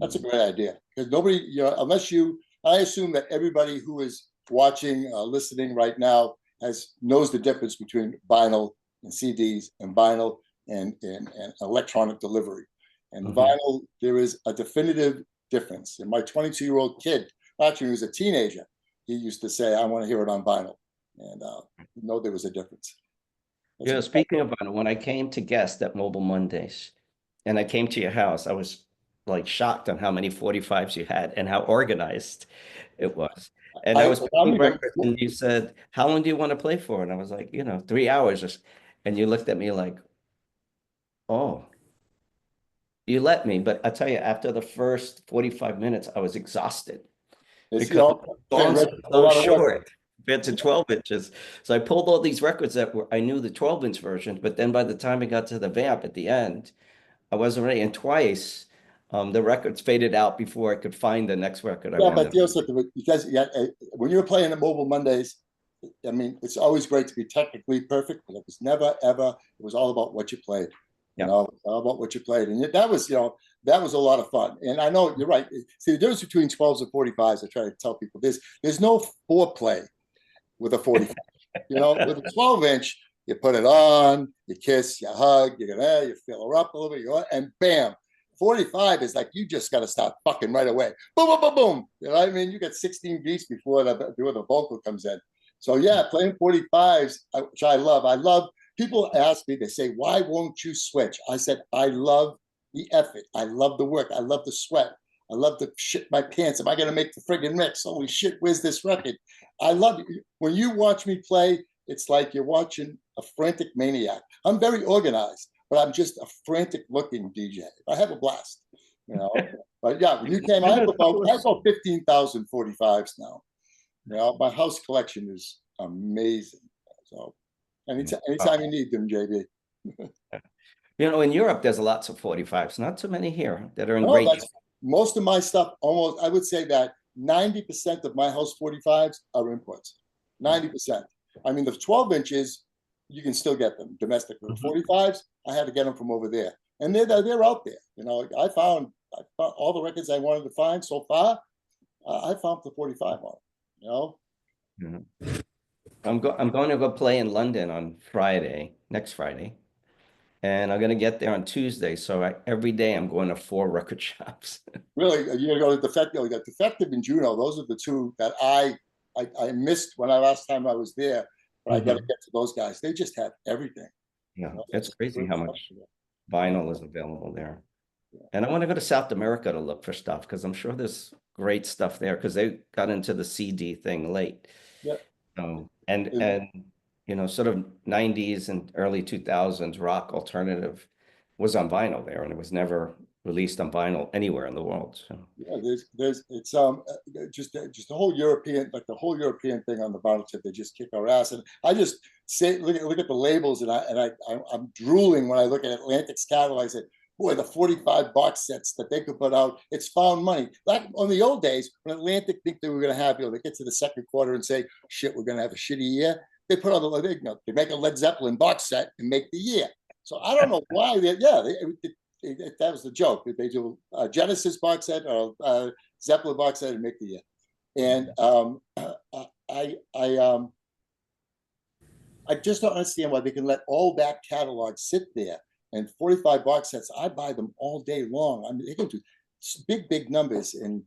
a great idea, because nobody, I assume that everybody who is watching, listening right now knows the difference between vinyl and CDs, and vinyl and electronic delivery. And vinyl, there is a definitive difference. And my 22-year-old kid, actually, he was a teenager, he used to say, I want to hear it on vinyl. And there was a difference. Speaking of vinyl, when I came to guest at Mobile Mondays, and I came to your house, I was like shocked on how many 45s you had and how organized it was. And I was playing records, and you said, how long do you want to play for? And I was like, 3 hours. And you looked at me like, oh, you let me. But I tell you, after the first 45 minutes, I was exhausted. Because songs were so short compared to 12 inches. So I pulled all these records that I knew the 12-inch version, but then by the time I got to the vamp at the end, I wasn't ready. And twice, the records faded out before I could find the next record I Yeah, but wanted. because when you were playing at Mobile Mondays, I mean, it's always great to be technically perfect, but it was never ever. It was all about what you played. You Yeah. know, all about what you played, and that was, that was a lot of fun. And I know you're right. See, the difference between 12s and 45s, I try to tell people there's no foreplay with a 45. With a 12-inch, you put it on, you kiss, you hug, you fill her up a little bit, and bam. 45 is like you just got to start fucking right away. Boom, boom, boom, boom. You know what I mean? You got 16 beats before the vocal comes in. So yeah, playing 45s, which I love. I love. People ask me, they say, "Why won't you switch?" I said, "I love the effort. I love the work. I love the sweat. I love to shit my pants. Am I going to make the friggin' mix? Holy shit, where's this record?" I love it. When you watch me play, it's like you're watching a frantic maniac. I'm very organized, but I'm just a frantic looking DJ. I have a blast, But yeah, when you came, I have about 15,000 45s now. My house collection is amazing. So anytime you need them, JB. In Europe, there's lots of 45s, not too many here that are in No, great. most of my stuff, almost, I would say that 90% of my house 45s are imports. 90%. I mean, the 12 inches, you can still get them domestically. The 45s, I had to get them from over there. And they're out there. I found all the records I wanted to find so far. I found the 45 on. I'm going to go play in London on next Friday. And I'm going to get there on Tuesday. So every day I'm going to 4 record shops. Really? You're going to go to Defective? You got Defective and Juno. Those are the two that I missed when last time I was there. But I got to get to those guys. They just have everything. Yeah, it's crazy how much vinyl is available there. And I want to go to South America to look for stuff because I'm sure there's great stuff there because they got into the CD thing late. Yeah. And sort of 90s and early 2000s rock alternative was on vinyl there, and it was never released on vinyl anywhere in the world. So yeah, it's just the whole European, like the whole European thing on the vinyl tip. They just kick our ass, and I just say look at the labels, and I'm drooling when I look at Atlantic's catalog. I said, boy, the 45 box sets that they could put out, it's found money. Like on the old days, when Atlantic think they were going to have, they get to the second quarter and say, shit, we're going to have a shitty year. They put on they make a Led Zeppelin box set and make the year. So I don't know why. That was the joke. They do a Genesis box set or a Zeppelin box set and make the year. And I just don't understand why they can let all that catalog sit there. And 45 box sets, I buy them all day long. I mean, they can do big numbers, and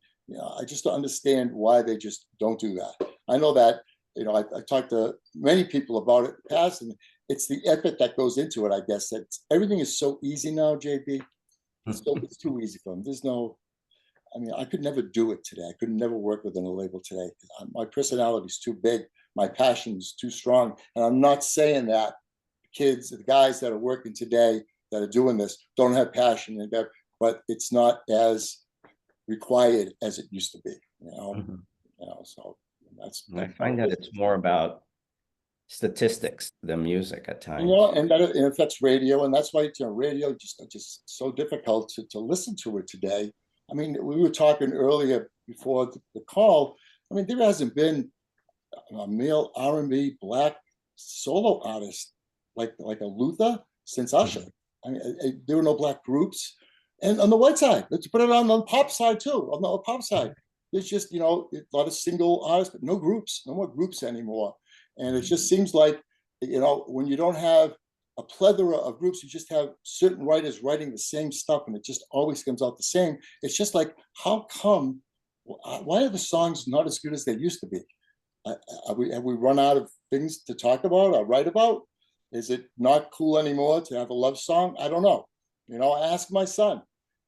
I just don't understand why they just don't do that. I know that. I talked to many people about it in the past, and it's the effort that goes into it, I guess. Everything is so easy now, JB. It's too easy for them. I could never do it today. I could never work within a label today. My personality is too big. My passion is too strong. And I'm not saying that the guys that are working today that are doing this don't have passion, but it's not as required as it used to be. So I find that it's more about statistics than music at times. And that it affects radio, and that's why radio just so difficult to listen to it today. I mean, we were talking earlier before the call. I mean, there hasn't been a male R&B black solo artist like a Luther since Usher. I mean, there were no black groups, and on the white side, let's put it on the pop side too. On the pop side, there's just a lot of single artists, but no groups, no more groups anymore. And it just seems like when you don't have a plethora of groups, you just have certain writers writing the same stuff, and it just always comes out the same. It's just like, how come? Why are the songs not as good as they used to be? Have we run out of things to talk about or write about? Is it not cool anymore to have a love song? I don't know. I ask my son,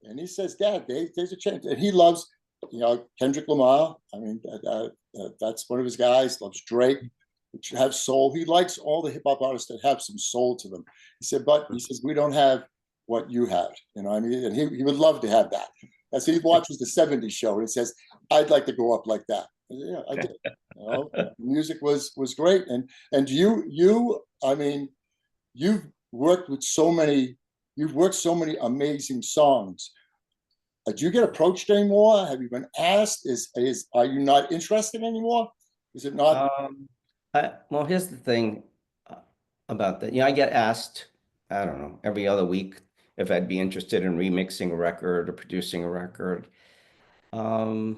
and he says, Dad, there's a change. And he loves, Kendrick Lamar. I mean, that's one of his guys. Loves Drake, which have soul. He likes all the hip hop artists that have some soul to them. He said, but he says, we don't have what you have. I mean, and he would love to have that. As he watches the 70s show, and he says, I'd like to go up like that. Yeah, I did. Music was great, and you. I mean, you've worked so many amazing songs. Do you get approached anymore? Have you been asked? Are you not interested anymore? Is it not? Well, here's the thing about that. I get asked, I don't know, every other week if I'd be interested in remixing a record or producing a record. I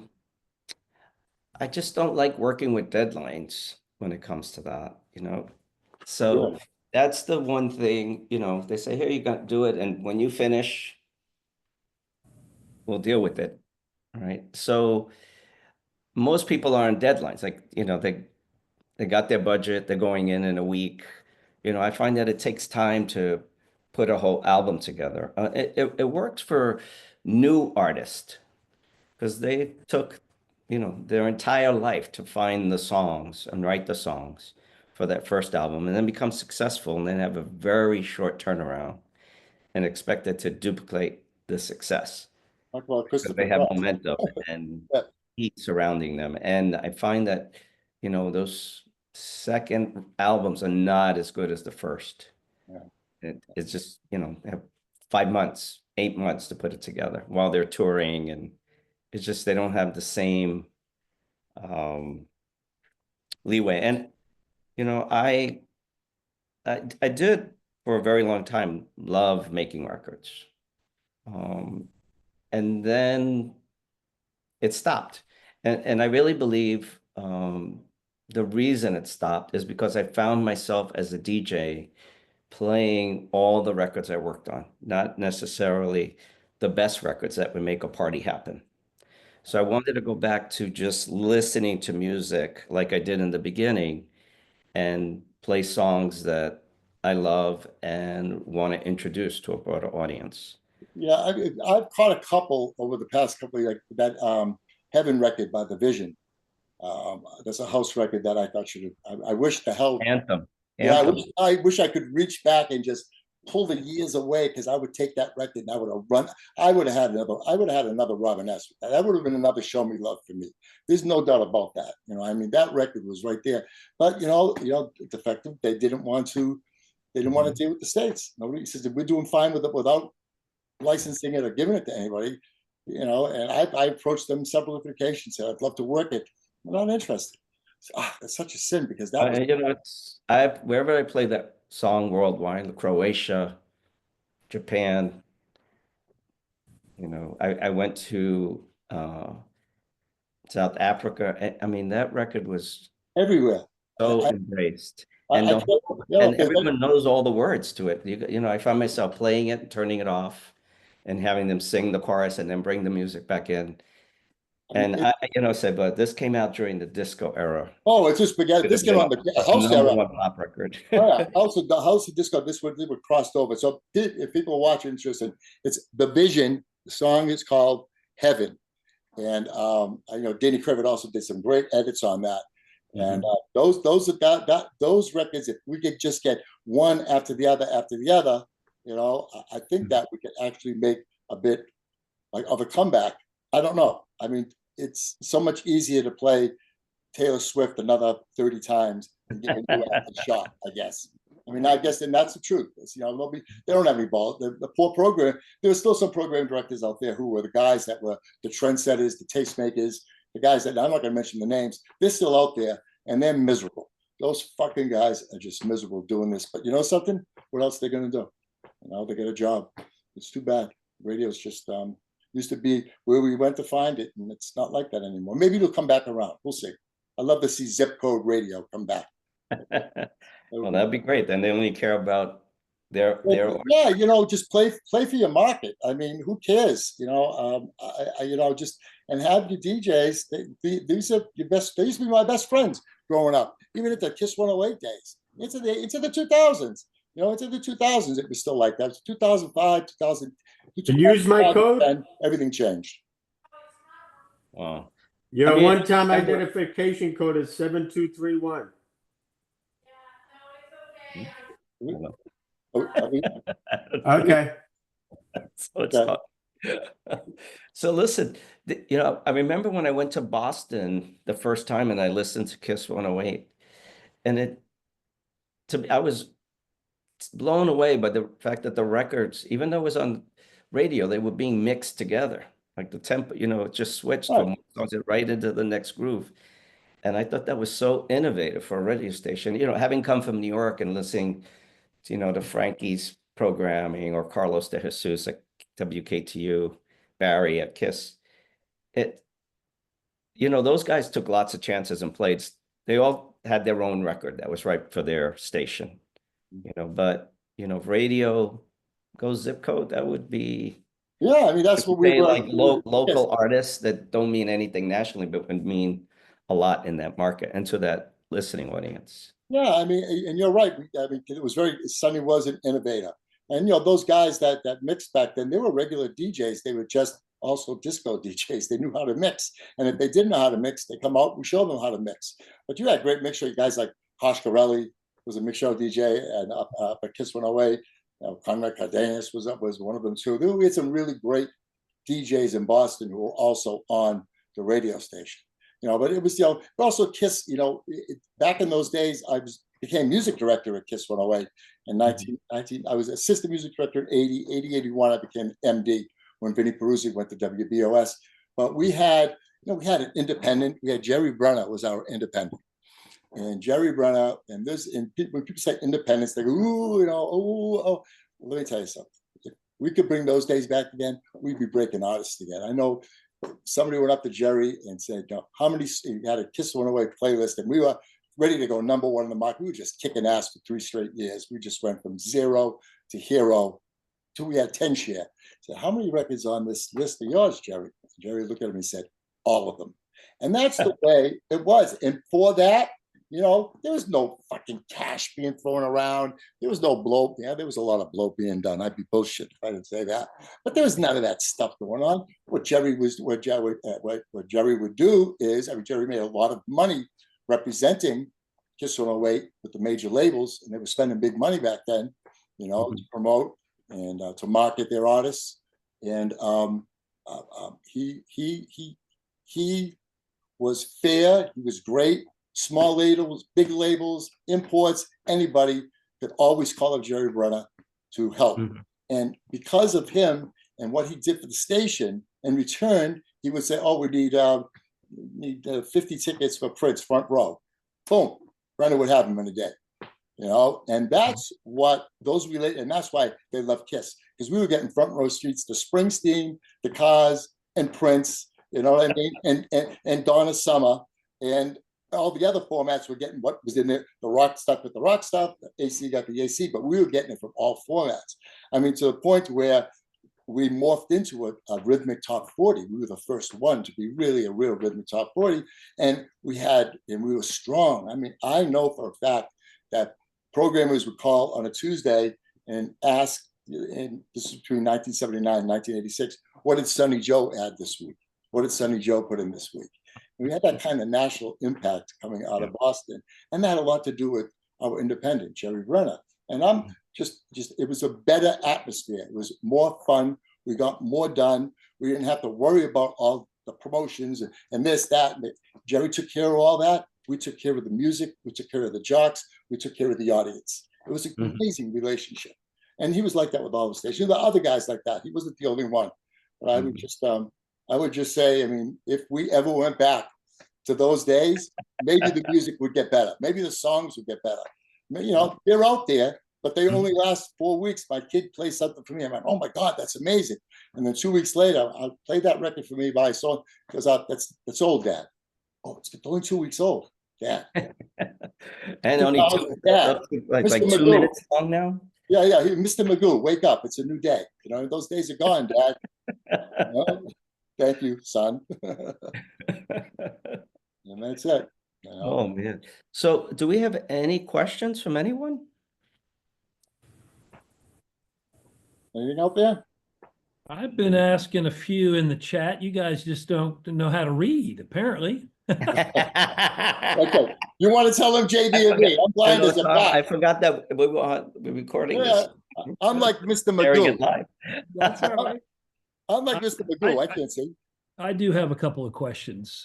just don't like working with deadlines when it comes to that. So Really? that's the one thing, they say, here, you got to do it. And when you finish, we'll deal with it. All right. So most people are on deadlines. Like, they got their budget, they're going in a week. I find that it takes time to put a whole album together. It works for new artists because they took, their entire life to find the songs and write the songs for that first album and then become successful and then have a very short turnaround and expect it to duplicate the success Talk about because they Christopher have Cross. momentum and Yeah, heat surrounding them. And I find that, those second albums are not as good as the first. yeah. It's just, they have 5 months, 8 months to put it together while they're touring. And it's just, they don't have the same leeway. And, you know, I, I did for a very long time love making records. And then it stopped. And I really believe the reason it stopped is because I found myself as a DJ playing all the records I worked on, not necessarily the best records that would make a party happen. So I wanted to go back to just listening to music like I did in the beginning and play songs that I love and want to introduce to a broader audience. Yeah, I've caught a couple over the past couple of like that Heaven record by The Vision. That's a house record that I thought should have. I wish the hell. Anthem. Yeah, Anthem. I wish I could reach back and just pull the years away because I would take that record and I would have run. I would have had another. I would have had another Robin S. With that. That would have been another Show Me Love for me. There's no doubt about that. I mean, that record was right there. But defective. They didn't want to. They didn't want to deal with the states. Nobody says we're doing fine with it without licensing it or giving it to anybody. And I approached them several occasions. Said I'd love to work it. I'm not interested. That's such a sin because that was. Wherever I play that song worldwide, Croatia, Japan, I went to South Africa. I mean, that record was Everywhere. so embraced. I, And I, the and everyone knows all the words to it. I find myself playing it and turning it off and having them sing the chorus and then bring the music back in. And I said, but this came out during the disco era. it's just spaghetti. This came on the house number era. one pop record. Oh, yeah, house of disco. This would crossed over. So if people are watching, interested, it's The Vision. The song is called Heaven, and I know Danny Krivit also did some great edits on that. And those records, if we could just get one after the other, I think that we could actually make a bit like of a comeback. I don't know. I mean, it's so much easier to play Taylor Swift another 30 times and give a new a shot, I guess. I mean, I guess then that's the truth. They don't have any ball. The poor program. There were still some program directors out there who were the guys that were the trendsetters, the tastemakers, the guys that I'm not going to mention the names. They're still out there and they're miserable. Those fucking guys are just miserable doing this. But you know something? What else are they going to do? They get a job. It's too bad. Radio's just used to be where we went to find it, and it's not like that anymore. Maybe it'll come back around. We'll see. I'd love to see Zip Code Radio come back. Well, that'd be great. Then they only care about their. Just play for your market. I mean, who cares? Just and have your DJs. These are your best. They used to be my best friends growing up, even at the Kiss 108 days. Into the 2000s. Into the 2000s, it was still like that. 2005, 2000. And use my code. Everything changed. Wow. Your one-time identification code is 7231. Okay. So listen, I remember when I went to Boston the first time and I listened to Kiss 108, and I was blown away by the fact that the records, even though it was on radio, they were being mixed together. Like the tempo, it just switched Right. from one song to right into the next groove. And I thought that was so innovative for a radio station. Having come from New York and listening to, to Frankie's programming or Carlos de Jesus at WKTU, Barry at KISS, it, those guys took lots of chances and played. They all had their own record that was right for their station, but, radio goes zip code, that would be. Yeah, I mean, that's what we Say were. like local artists that don't mean anything nationally, but would mean a lot in that market and to that listening audience. Yeah, I mean, and you're right. I mean, it was Sonny was an innovator. And, those guys that mixed back then, they were regular DJs. They were just also disco DJs. They knew how to mix. And if they didn't know how to mix, they come out, we show them how to mix. But you had great mix show guys like Carvello was a mix show DJ, and at Kiss 108. Conrad Cardenas was one of them too. We had some really great DJs in Boston who were also on the radio station. But it was, also KISS, back in those days, became music director at KISS 108 in 19. I was assistant music director in 80, 81. I became MD when Vinnie Peruzzi went to WBOS. But we had an independent. We had Jerry Brenner was our independent. And Jerry Brenner, and when people say independence, they go, ooh, oh. Let me tell you something. If we could bring those days back again, we'd be breaking artists again. I know somebody went up to Jerry and said, how many, he had a KISS 108 playlist, and we were ready to go #1 in the market. We were just kicking ass for 3 straight years. We just went from 0 to hero till we had 10 share. I said, how many records on this list are yours, Jerry? Jerry looked at him and said, all of them. And that's the way it was. And for that, there was no fucking cash being thrown around. There was no blow. Yeah, there was a lot of blow being done. I'd be bullshit if I didn't say that. But there was none of that stuff going on. What Jerry would do is, Jerry made a lot of money representing KISS 108 with the major labels, and they were spending big money back then, to promote and to market their artists. And he was fair. He was great. Small labels, big labels, imports, anybody could always call up Jerry Brenner to help. And because of him and what he did for the station, in return, he would say, oh, we need 50 tickets for Prince, front row. Boom, Brenner would have them in a day. And that's what those relate, and that's why they love KISS, because we were getting front row seats to Springsteen, the Cars, and Prince, you know what I mean, and Donna Summer, and all the other formats were getting what was in there. The rock stuff with the rock stuff, the AC got the AC, but we were getting it from all formats. I mean, to the point where we morphed into a rhythmic top 40. We were the first one to be really a real rhythmic top 40. And we were strong. I mean, I know for a fact that programmers would call on a Tuesday and ask, and this is between 1979 and 1986, what did Sonny Joe add this week? What did Sonny Joe put in this week? And we had that kind of national impact coming out of Boston. And that had a lot to do with our independent, Jerry Brenner. And I'm just it was a better atmosphere. It was more fun. We got more done. We didn't have to worry about all the promotions and this, that. And Jerry took care of all that. We took care of the music. We took care of the jocks. We took care of the audience. It was an amazing relationship. And he was like that with all the stations. The other guys like that. He wasn't the only one. But I would just say, I mean, if we ever went back to those days, maybe the music would get better. Maybe the songs would get better. You know, they're out there, but they only last 4 weeks. My kid plays something for me. I'm like, oh my God, that's amazing. And then 2 weeks later, I'll play that record for me by a song because that's old, Dad. Oh, it's only 2 weeks old. Yeah. And only like 2 minutes long now. Yeah. Mr. Magoo, wake up. It's a new day. You know, those days are gone, Dad. You know? Thank you, son. And that's it. You know? Oh, man. So do we have any questions from anyone? Anything out there? I've been asking a few in the chat. You guys just don't know how to read, apparently. Okay. You want to tell them JB and me? I'm blind as a bat. I forgot that we're recording this. I'm like Mr. Magoo. That's all right. I'm like Mr. Magoo. I can't see. I do have a couple of questions.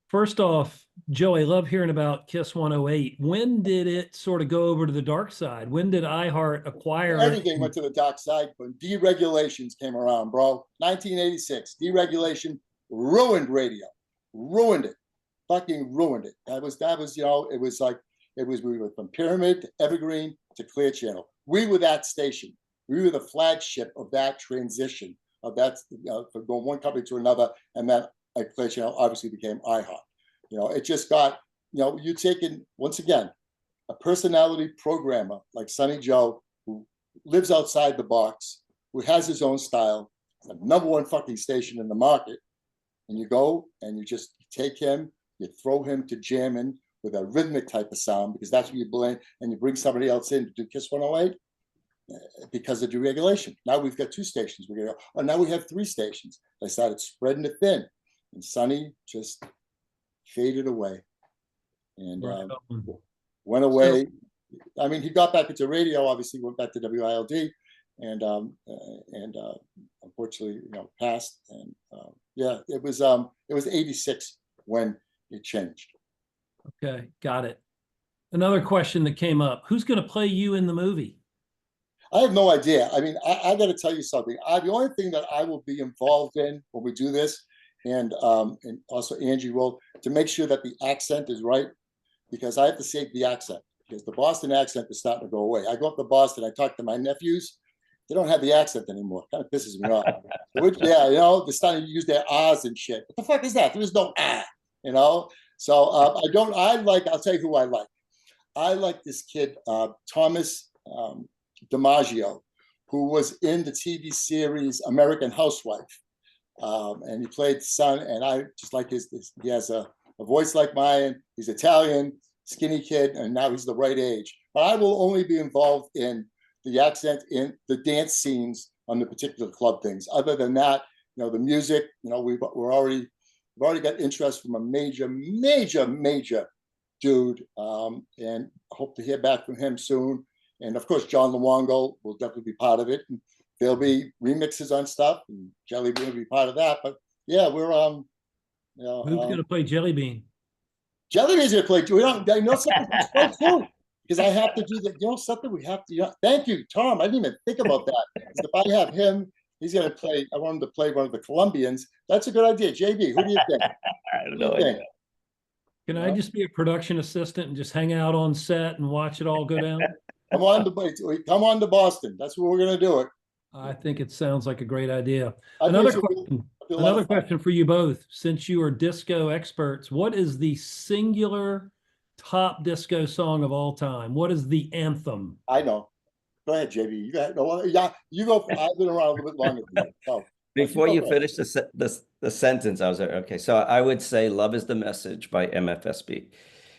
First off, Joe, I love hearing about Kiss 108. When did it sort of go over to the dark side? When did iHeart acquire Everything went to the dark side when deregulations came around, bro. 1986, deregulation ruined radio, ruined it, fucking ruined it. That was, you know, it was like, we were from Pyramid to Evergreen to Clear Channel. We were that station. We were the flagship of that transition, of that, from going one company to another. And then Clear Channel obviously became iHeart. You know, it just got, you know, you taken, once again, a personality programmer like Sonny Joe, who lives outside the box, who has his own style, the #1 fucking station in the market, and you go and you just take him, you throw him to jamming with a rhythmic type of sound, because that's what you blend, and you bring somebody else in to do Kiss 108 because of deregulation. Now we've got 2 stations. Now we have 3 stations. They started spreading it thin, and Sonny just faded away and went away. I mean, he got back into radio, obviously went back to WILD, and unfortunately, you know, passed. And yeah, it was 86 when it changed. Okay, got it. Another question that came up: who's going to play you in the movie? I have no idea. I mean, I got to tell you something. The only thing that I will be involved in when we do this, and also Angie will, to make sure that the accent is right, because I have to save the accent, because the Boston accent is starting to go away. I go up to Boston, I talk to my nephews, they don't have the accent anymore. It kind of pisses me off. Yeah, you know, they're starting to use their ahs and shit. What the fuck is that? There is no ah, you know? So I'll tell you who I like. I like this kid, Thomas DiMaggio, who was in the TV series American Housewife. And he played the son, and I just like he has a voice like mine. He's Italian, skinny kid, and now he's the right age. But I will only be involved in the accent in the dance scenes on the particular club things. Other than that, you know, the music, you know, we've already got interest from a major dude, and hope to hear back from him soon. And of course, John Luongo will definitely be part of it. And there'll be remixes on stuff, and Jellybean will be part of that. But yeah, we're you know, Who's going to play Jellybean? Jellybean's going to play too. I know something so cool, because I have to do that. You know something we have to. You know, thank you, Tom. I didn't even think about that. If I have him, he's going to play. I want him to play one of the Colombians. That's a good idea. JB, who do you think? I have no idea. Can I just be a production assistant and just hang out on set and watch it all go down? Come on to Boston. That's where we're going to do it. I think it sounds like a great idea. I Another think question. so. Another question for you both. Since you are disco experts, what is the singular top disco song of all time? What is the anthem? I know. Go ahead, JB. You got no. Yeah, you go. I've been around a little bit longer than you. So, Before you finish the sentence, I was like, okay, so I would say "Love Is the Message" by MFSB,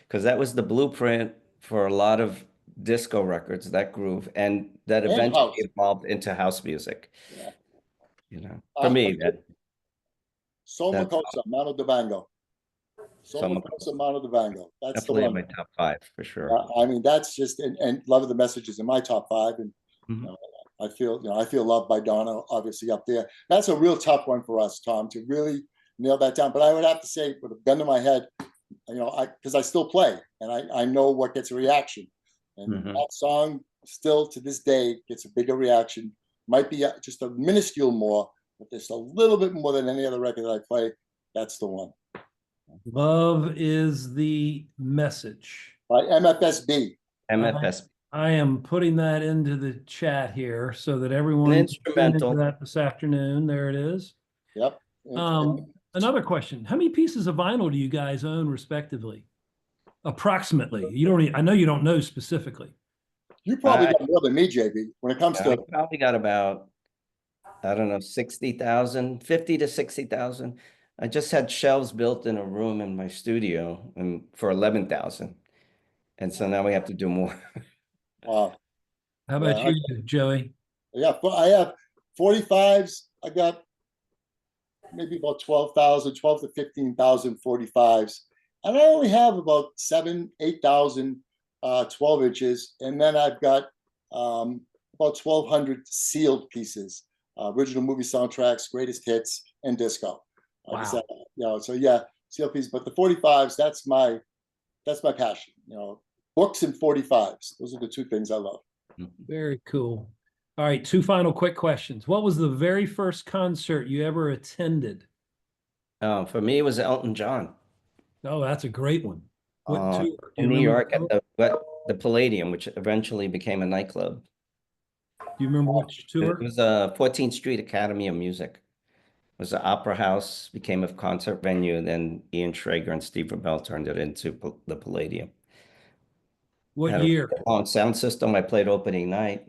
because that was the blueprint for a lot of disco records, that groove, and that eventually house. evolved into house music. Yeah. You know, for me, that Sol Makosa, Mano Dibango. Sol Sol Makosa, Mano Dibango. That's definitely the in one. my top 5 for sure. I mean, that's just, and Love of the Message is in my top 5, and Mhm. I feel Loved by Donna, obviously up there. That's a real tough one for us, Tom, to really nail that down. But I would have to say, with a gun to my head, you know, because I still play, and I know what gets a reaction, and that song still to this day gets a bigger reaction. Might be just a minuscule more, but just a little bit more than any other record that I play. That's the one. Love Is the Message by MFSB. MFSB. I am putting that into the chat here so that everyone An can tune into instrumental. that this afternoon. There it is. Yep. Another question: how many pieces of vinyl do you guys own, respectively? Approximately. You don't. I know you don't know specifically. You probably got more than me, JB. When it comes to, I probably got about, I don't know, 60,000, 50 to 60,000. I just had shelves built in a room in my studio and for 11,000. And so now we have to do more. wow. How about you, Joey? Yeah, I have 45s. I got maybe about 12 to 15,000 45s. And I only have about 8,000 12 inches. And then I've got about 1,200 sealed pieces, original movie soundtracks, greatest hits, and disco. Wow. You know, so yeah, CLPs, but the 45s, that's my passion. You know, books and 45s. Those are the two things I love. Very cool. All right, two final quick questions. What was the very first concert you ever attended? For me, it was Elton John. Oh, that's a great one. What tour? Do you In New remember York at the Palladium, which eventually became a nightclub. Do you remember which It tour? was 14th Street Academy of Music. It was the Opera House, became a concert venue, and then Ian Schrager and Steve Rebell turned it into the Palladium. What Had year? on sound system. I played opening night.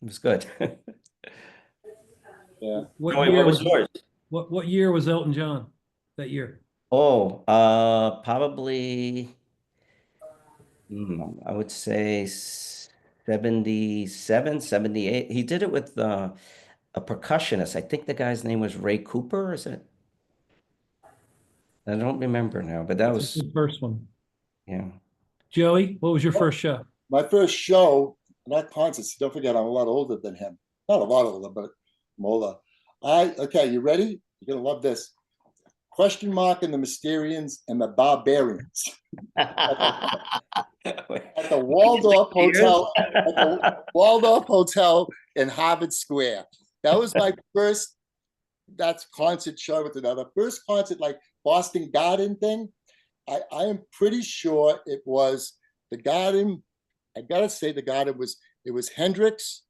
It was good. Yeah. What Joey, year what was yours? What year was Elton John that year? Oh, probably, I would say 77, 78. He did it with a percussionist. I think the guy's name was Ray Cooper, is it? I don't remember now, but that That's was, the first one. yeah. Joey, what was your first show? My first show, not concerts. Don't forget, I'm a lot older than him. Not a lot older, but I'm older. Okay, you ready? You're gonna love this. Question Mark and the Mysterians and the Barbarians at the Waldorf Hotel. At the Waldorf Hotel in Harvard Square. That was my first. That's concert show with another first concert, like Boston Garden thing. I am pretty sure it was the Garden. I gotta say the Garden was Hendrix,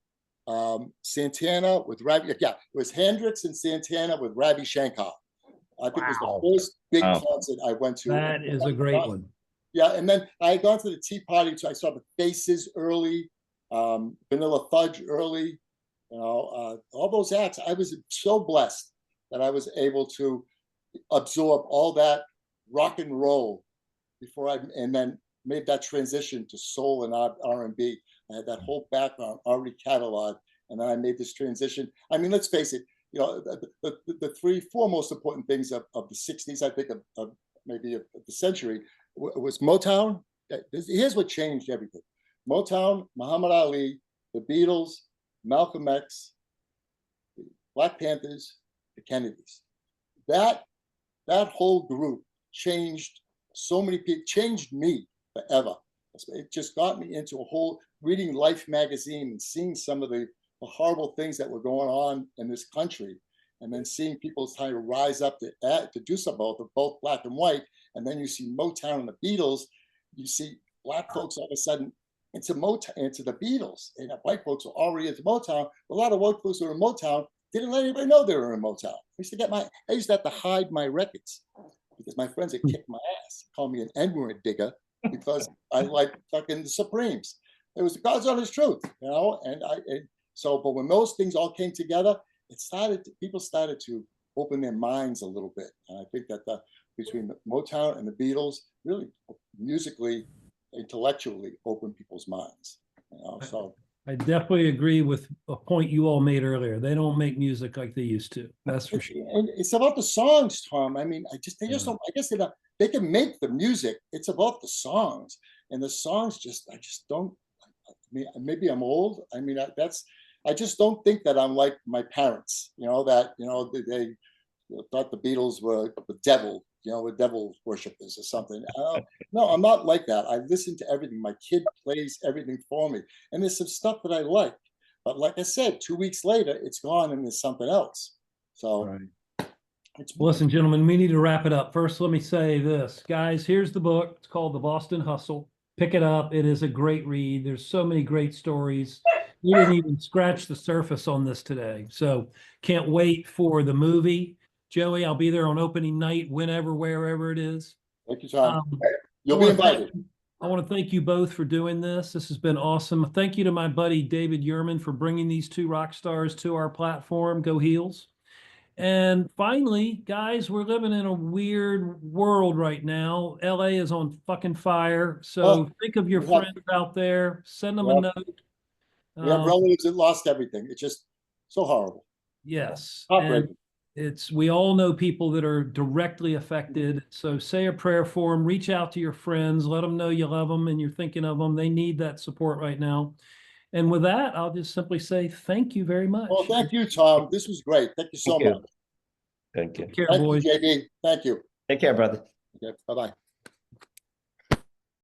Santana with Ravi. Yeah, it was Hendrix and Santana with Ravi Shankar. I think it was the first big concert I went to. That is a great one. Yeah, and then I had gone to the Tea Party, so I saw the Faces early, Vanilla Fudge early. You know, all those acts. I was so blessed that I was able to absorb all that rock and roll and then made that transition to soul and R&B. I had that whole background already cataloged, and then I made this transition. I mean, let's face it, you know, the three, four most important things of the 60s, I think, of maybe of the century, was Motown. Here's what changed everything. Motown, Muhammad Ali, the Beatles, Malcolm X, the Black Panthers, the Kennedys. That whole group changed so many people, changed me forever. It just got me into a whole reading Life magazine and seeing some of the horrible things that were going on in this country, and then seeing people trying to rise up to do some both black and white. And then you see Motown and the Beatles. You see black folks all of a sudden into Motown, into the Beatles, and white folks were already into Motown. A lot of white folks who were in Motown didn't let anybody know they were in Motown. I used to have to hide my records because my friends had kicked my ass, called me an N-word digger because I like fucking the Supremes. It was God's honest truth, you know. But when those things all came together, people started to open their minds a little bit. And I think that between the Motown and the Beatles, really musically, intellectually opened people's minds. You know, so I definitely agree with a point you all made earlier. They don't make music like they used to. That's for sure. And it's about the songs, Tom. I mean, they just don't. I guess they can make the music. It's about the songs, and the songs I just don't. I mean, maybe I'm old. I mean, I just don't think that I'm like my parents. You know that they thought the Beatles were the devil. You know, the devil worshippers or something. No, I'm not like that. I listen to everything. My kid plays everything for me, and there's some stuff that I like. But like I said, 2 weeks later, it's gone, and there's something else. So, right. Listen, gentlemen, we need to wrap it up. First, let me say this, guys. Here's the book. It's called The Boston Hustle. Pick it up. It is a great read. There's so many great stories. We didn't even scratch the surface on this today. So, can't wait for the movie. Joey, I'll be there on opening night, whenever, wherever it is. Thank you, Tom. You'll be invited. I want to thank you both for doing this. This has been awesome. Thank you to my buddy David Yerman for bringing these two rock stars to our platform. Go Heels. And finally, guys, we're living in a weird world right now. LA is on fucking fire. So think of your friends out there. Send them a note. We have relatives that lost everything. It's just so horrible. Yes. Heartbreaking. We all know people that are directly affected. So say a prayer for them, reach out to your friends, let them know you love them and you're thinking of them. They need that support right now. And with that, I'll just simply say thank you very much. Well, thank you, Tom. This was great. Thank you so much. Thank you. Take care, Thank boys. you, JB. Thank you. Take care, brother. Okay, bye-bye.